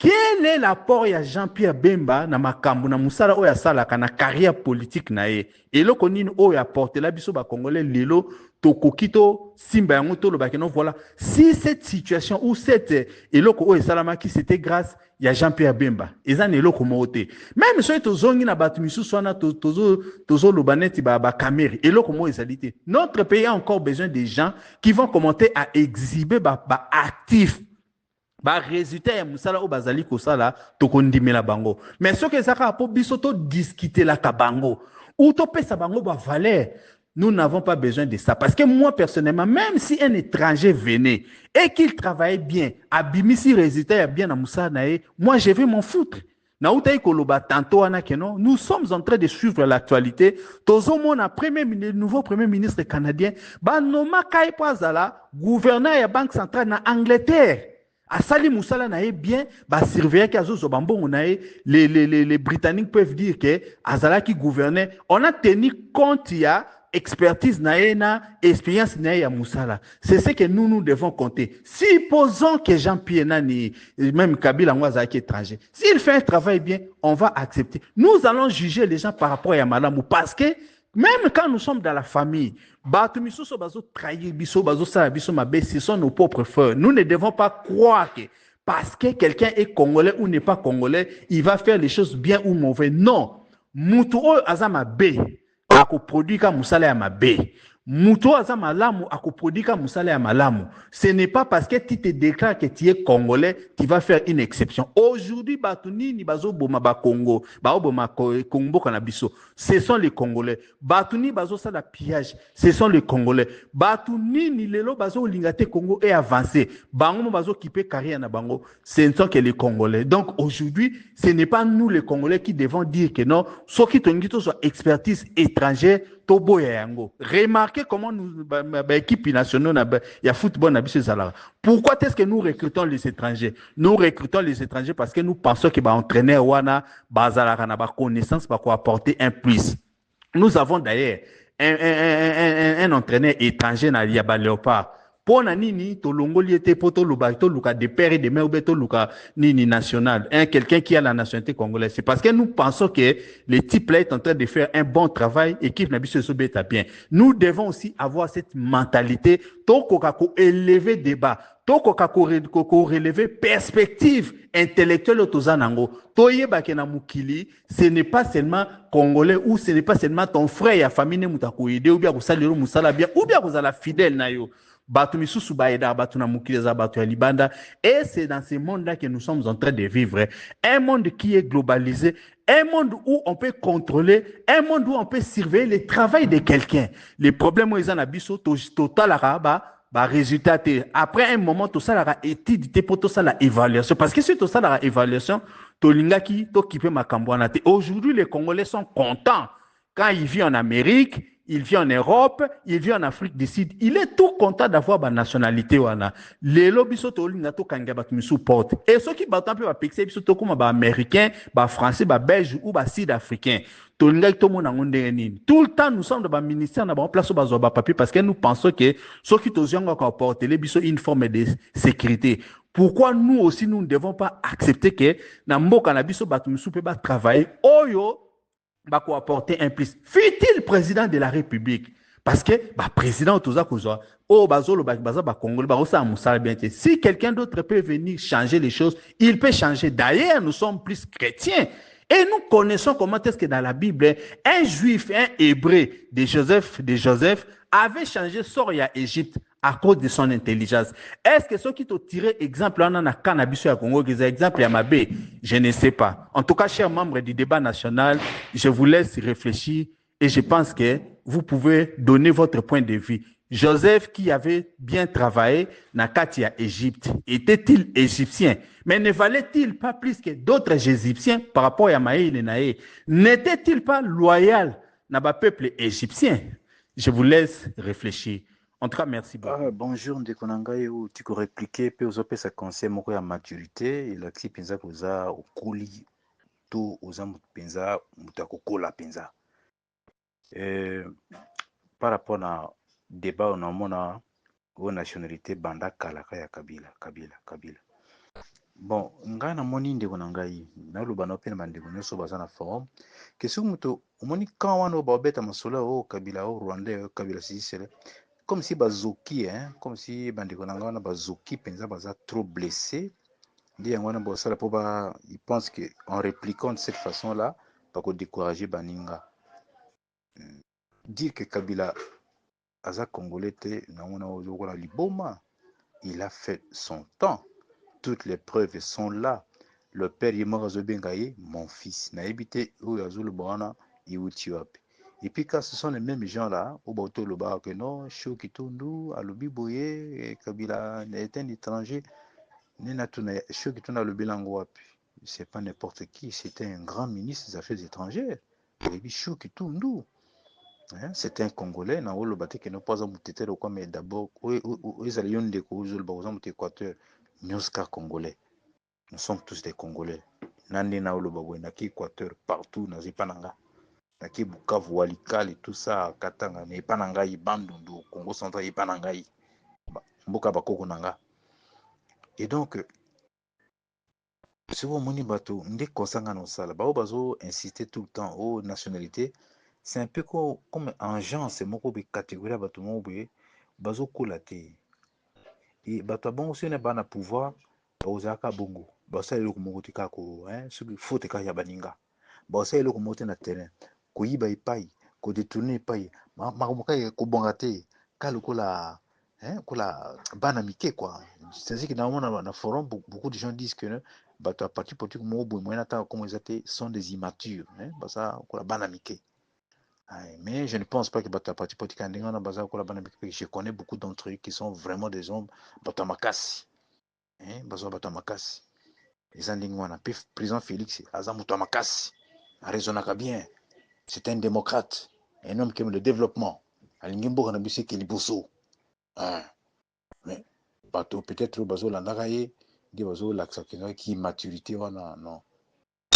Quel est l'apport de Jean-Pierre Bemba na makambu na musala oya sala kana carrière politique na ye eloko nini oya apporter la biso ba congolais lelo tokokito simba yango to lo bakeno voilà si cette situation ou cette eloko oya salama qui c'était grâce ya Jean-Pierre Bemba ezana eloko mote même so tozongi na batu misusu wana tozo lo baneti ba camera eloko mo ezalité notre pays a encore besoin de gens qui vont commenter à exhiber ba actifs ba résultat ya musala o bazali ko sala to kondimela bango mais ce que ça ka po biso to discuter la kabango ou to pesa bango ba valeur nous n'avons pas besoin de ça parce que moi personnellement même si un étranger venait et qu'il travaillait bien abimisi résultat ya bien na musala na ye moi je vais m'en foutre na utai koloba tantôt wana que non nous sommes en train de suivre l'actualité tozo mona nouveau premier ministre canadien ba noma kai pazala gouverneur ya banque centrale na Angleterre. Asali Moussala nae bien, bah surveiller qu'azo zobambongo nae, les Britanniques peuvent dire que Azala qui gouvernait, on a tenu compte ya expertise nae na expérience nae ya Moussala. C'est ce que nous devons compter. Supposons que Jean-Pierre Nani, même Kabila Ngwaza qui est étranger, s'il fait un travail bien, on va accepter. Nous allons juger les gens par rapport à Malamou parce que même quand nous sommes dans la famille, ce sont nos propres frères. Nous ne devons pas croire que parce que quelqu'un est congolais ou n'est pas congolais, il va faire les choses bien ou mauvais. Non. Mutuo azama B, ako produit ka musala ya mabe. Mutuo azama lamu ako produit ka musala ya malamu. Ce n'est pas parce que tu te déclares que tu es congolais, tu vas faire une exception. Aujourd'hui, batuni ni bazo boma ba Congo, ba boma Congo kanabiso. Ce sont les Congolais. Batuni bazo ça la pillage. Ce sont les Congolais. Batuni ni lelo bazo lingate Congo est avancé. Bango bazo kipe carrière na bango. Ce ne sont que les Congolais. Donc aujourd'hui, ce n'est pas nous les Congolais qui devons dire que non. Ce qui tongito soit expertise étrangère. Remarquez comment nous, l'équipe nationale, il y a football, pourquoi est-ce que nous recrutons les étrangers? Nous recrutons les étrangers parce que nous pensons que entraîneur wana connaissance va apporter un plus. Nous avons d'ailleurs un entraîneur étranger dans Yaba Léopard. Pour nini to longoli était poto lubato luka de père et de mère ou luka nini national quelqu'un qui a la nationalité congolaise c'est parce que nous pensons que le type là est en train de faire un bon travail équipe na biso sobeta bien nous devons aussi avoir cette mentalité to kokako élever débat to kokako relever perspective intellectuelle tozanango to yeba ke na mukili ce n'est pas seulement congolais ou ce n'est pas seulement ton frère ya famille mutako aider ou bien ko saliro musala bien ou bien ko la fidèle na yo. Et c'est dans ce monde-là que nous sommes en train de vivre. Un monde qui est globalisé, un monde où on peut contrôler, un monde où on peut surveiller le travail de quelqu'un. Les problèmes où ils en habitent, total résultat. Après un moment, tout ça la étude, pour tout ça la évaluation. Parce que si tout ça la évaluation, aujourd'hui, les Congolais sont contents quand ils vivent en Amérique. Il vit en Europe, il vit en Afrique du Sud. Il est tout content d'avoir ma nationalité. Les lobbies sont porte. Et ceux qui battent un peu pixé, ils sont comme américains, français, belges ou sud-africains. Tout le temps, nous sommes dans le ministère, nous avons place au papier parce que nous pensons que ceux qui ont porté une forme de sécurité. Pourquoi nous aussi, nous ne devons pas accepter que nous devons travailler pour apporter un plus. Fut-il président de la République? Parce que président si quelqu'un d'autre peut venir changer les choses, il peut changer. D'ailleurs, nous sommes plus chrétiens. Et nous connaissons comment est-ce que dans la Bible, un juif, un hébreu de Joseph avait changé Soria Égypte à cause de son intelligence. Est-ce que ceux qui t'ont tiré exemple en a cannabis à Congo, qui exemple à Mabé, je ne sais pas. En tout cas, chers membres du débat national, je vous laisse réfléchir et je pense que vous pouvez donner votre point de vue. Joseph, qui avait bien travaillé dans Katia, Égypte, était-il égyptien? Mais ne valait-il pas plus que d'autres égyptiens par rapport à Maïl et Naé? N'était-il pas loyal dans le peuple égyptien? Je vous laisse réfléchir. En tout cas, merci beaucoup.
Bonjour, Ndekonangai, ou tu peux répliquer, puis aux opérations conseil, moko ya maturité, il a qui pensa koza okuli, tout aux amours pensa, mutakokola pensa. Par rapport à débat on a mona aux nationalité banda kalaka ya Kabila. Bon, ngai na moni Ndekonangai, na lubana pe na mandeko nyoso baza na forum, que si muto omoni quand wana ba beta masola o Kabila o Rwanda o Kabila sisele. Comme si bazoki, hein, comme si bandeko nanga bazoki penza baza trop blessé. Ndi yangwana bosala po ba, ils pensent que en répliquant de cette façon-là, pas qu'on décourager baninga. Dire que Kabila aza congolais te nangona ozokola liboma, il a fait son temps. Toutes les preuves sont là. Le père Yemora Zobengaye, mon fils, na habité où yazulu bwana iwutiwapi. Et puis quand ce sont les mêmes gens-là, au bateau le bar que non, Chou Kitundu, Alobi Boye, Kabila est un étranger, Chou Kitundu Alobi Langwapi. C'est pas n'importe qui, c'était un grand ministre des Affaires étrangères. Et puis Chou Kitundu, c'était un Congolais, na le bateau qui n'est pas un moutété, mais d'abord, ils allaient yon de causes, le bateau Équateur, nous Congolais. Nous sommes tous des Congolais. Nandi na le bateau, na Équateur, partout, na Zipananga. Naki Bukavu, Walikale, tout ça, Katanga, mais pas nangai, Bandundu, Congo central, et pas nangai, Mboka Bakoko nanga. Et donc, si vous moni bateau, ndé konsanga non sala, bao bazo insister tout le temps aux nationalités, c'est un peu comme un genre, c'est mon catégorie bateau mon bazo kolate. Et bateau bon aussi n'est pas na pouvoir, baozaka bongo, basa le kumote kako, hein, ce qu'il faut te kaya baninga, basa le kumote na terrain. Koyiba ipai, ko détourner ipai, makomoka ko bongate, kalokola, hein, kola banamike quoi. C'est-à-dire que dans le forum, beaucoup de gens disent que bato à partir politique mobo moyen ta comme ils étaient sont des immatures, hein, basa kola banamike. Mais je ne pense pas que bato à partir politique andinga basa kola banamike. Je connais beaucoup d'entre eux qui sont vraiment des hommes bato makasi, hein, basa bato makasi. Les andinga na président Félix azamuto makasi, raisonnaka bien. C'est un démocrate, un homme qui aime le développement. Alingimbo na bisi ki liboso. Mais bateau peut-être bazo landakaye, di bazo laksa qui maturité wana non.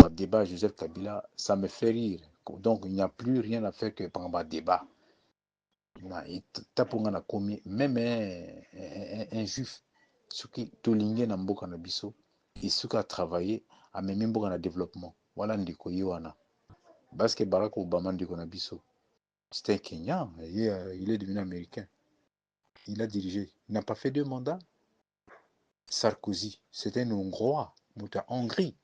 Le débat Joseph Kabila, ça me fait rire. Donc il n'y a plus rien à faire que pendant le débat. Na commis même un juif ce qui tolingue na mboka na biso, il suka travailler à même mboka na développement. Voilà ndiko yiwana. Parce que Barack Obama dit qu'on a biso. C'était un Kenyan, il est devenu américain. Il a dirigé. Il n'a pas fait 2 mandats. Sarkozy, c'était un Hongrois, en Hongrie.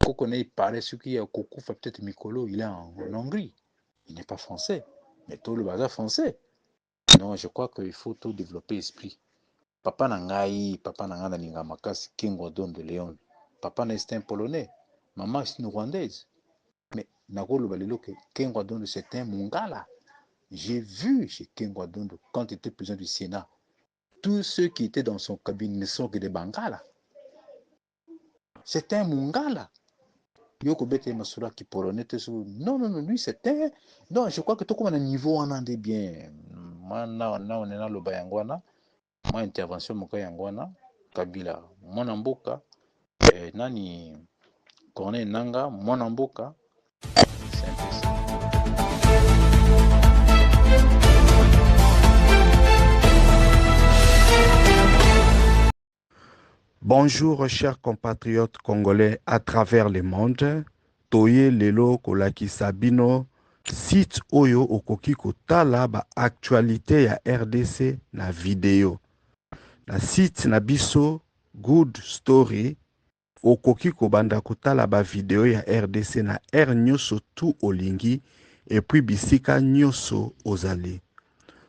Quand on a parlé ce qui est au Coco, peut-être Mikolo, il est en Hongrie. Il n'est pas français, mais tout le bazar français. Non, je crois qu'il faut tout développer l'esprit. Papa Nangai, Papa Nanga Ningamakas, King Wadon de Léon. Papa n'est un Polonais. Maman est une Rwandaise. Mais Nagolo Balilo, Ken Wadondo, c'est un Mongala. J'ai vu chez Ken Wadondo, quand il était président du Sénat, tous ceux qui étaient dans son cabinet ne sont que des Bangala. C'est un Mongala. Yoko Bete Masura qui polonais, non, lui c'était. Non, je crois que tout comme un niveau on en est bien. Moi, on est dans le Bayangwana. Moi, intervention, mon Yangwana, Kabila, mon Amboka, Nani, Corné Nanga, mon Amboka.
Bonjour chers compatriotes congolais à travers le monde. Toye lelo kolaki sabino site oyo okoki kotala ba actualité ya RDC na vidéo. Na site na biso Good Story okoki kobanda kotala ba vidéo ya RDC na R nyoso tu olingi et puis bisika nyoso ozali.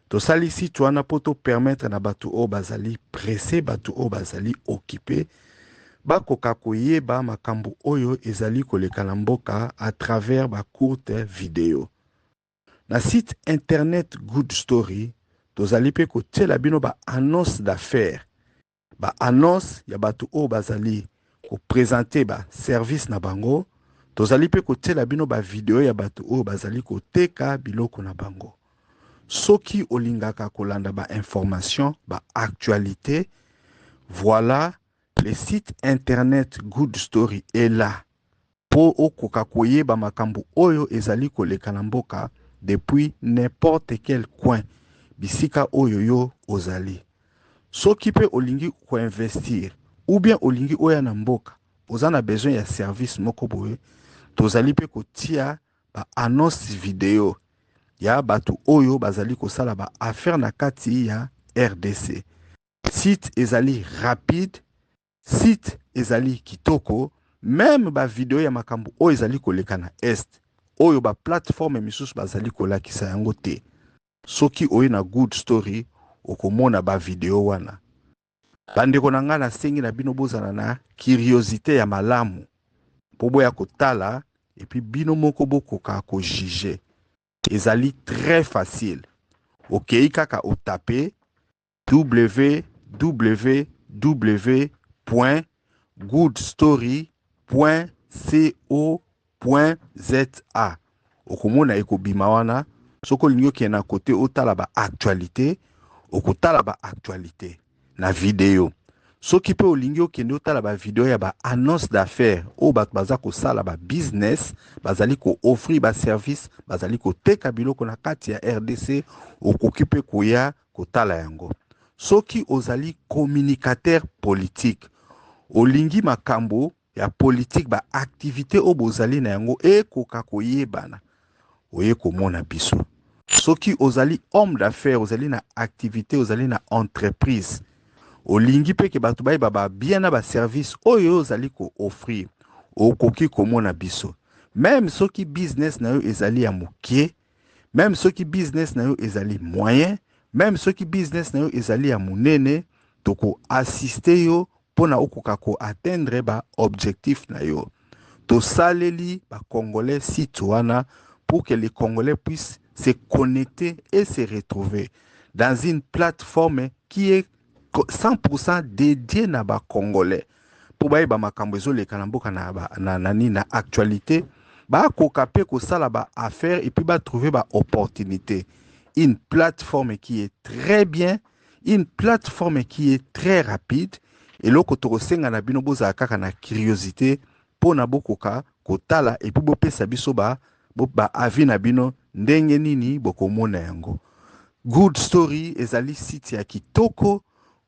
tosali site wana po permettre na bato o bazali pressé, bato o bazali occupé, bakoka koyeba makambo oyo ezali koleka na mboka à travers ba courte vidéo. Na site internet Good Story, tozali pe kotiela bino ba annonce d'affaires, ba annonce ya bato o bazali ko présenter ba service na bango, tozali pe kotiela bino ba vidéo ya bato o bazali koteka biloko na bango. Soki olingaka kolanda ba information, ba actualité, voilà, le site internet Good Story est là po okoka koyeba makambo oyo ezali koleka na mboka depuis n'importe quel coin bisika oyo yo ozali. Soki pe olingi ko investir ou bien olingi oya na mboka, oza na besoin ya service moko boye, tozali pe kotia ba annonce vidéo ya batu oyo bazali kosala ba affaire na kati ya RDC. Site ezali rapide, site ezali kitoko, même ba vidéo ya makambo oyo ezali koleka na est, oyo ba plateforme misusu bazali kolakisa yango te. Soki oyo na Good Story, okomona ba vidéo wana. Bandeko na nga na sengi na bino bozana na curiosité ya malamu, po ya kotala, et puis bino moko bokoka ko juger. Ezali très facile. Ok, kaka o taper www.goodstory.co.za. Okomona ekobima wana. Soko linyo ki na kote otala ba actualité, okotala ba actualité na vidéo. Soki pe olingi okende otala ba vidéo ya ba annonce d'affaires o bat baza ko sala ba business, bazali ko offrir ba service, bazali ko teka biloko na kati ya RDC, okokipe koya kotala yango. Soki ozali communicateur politique, olingi makambo ya politique ba activité o bozali na yango ekoka koyebana, oye komona biso. Soki ozali homme d'affaires, ozali na activité, ozali na entreprise, olingi pe ke batu bayi baba bien na ba service oyo ozali ko offrir, okoki komona biso. Même soki business na yo ezali ya mokie, même soki business na yo ezali moyen, même soki business na yo ezali ya munene, toko assister yo pona okoka ko atteindre ba objectif na yo. To saleli ba Congolais site wana pour que les Congolais puissent se connecter et se retrouver dans une plateforme qui est 100% dédié na ba Congolais. Pour ba makambo ezoleka na mboka na actualité, ba kokape ko sala ba affaire et puis ba trouver ba opportunité. Une plateforme qui est très bien, une plateforme qui est très rapide, et loko tokosenga na bino boza kaka na curiosité po na bokoka kotala et puis bopesa biso ba avi na bino ndenge nini bokomona yango. Good Story ezali site ya kitoko,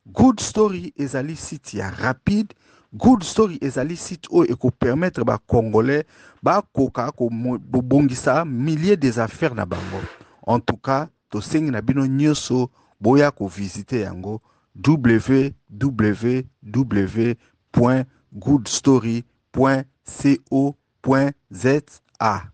Good Story ezali site ya rapide, Good Story ezali site oyo eko permettre ba Congolais ba koka ko bongisa milliers des affaires na bango. En tout cas, to sengi na bino nyoso boya ko visiter yango www.goodstory.co.za.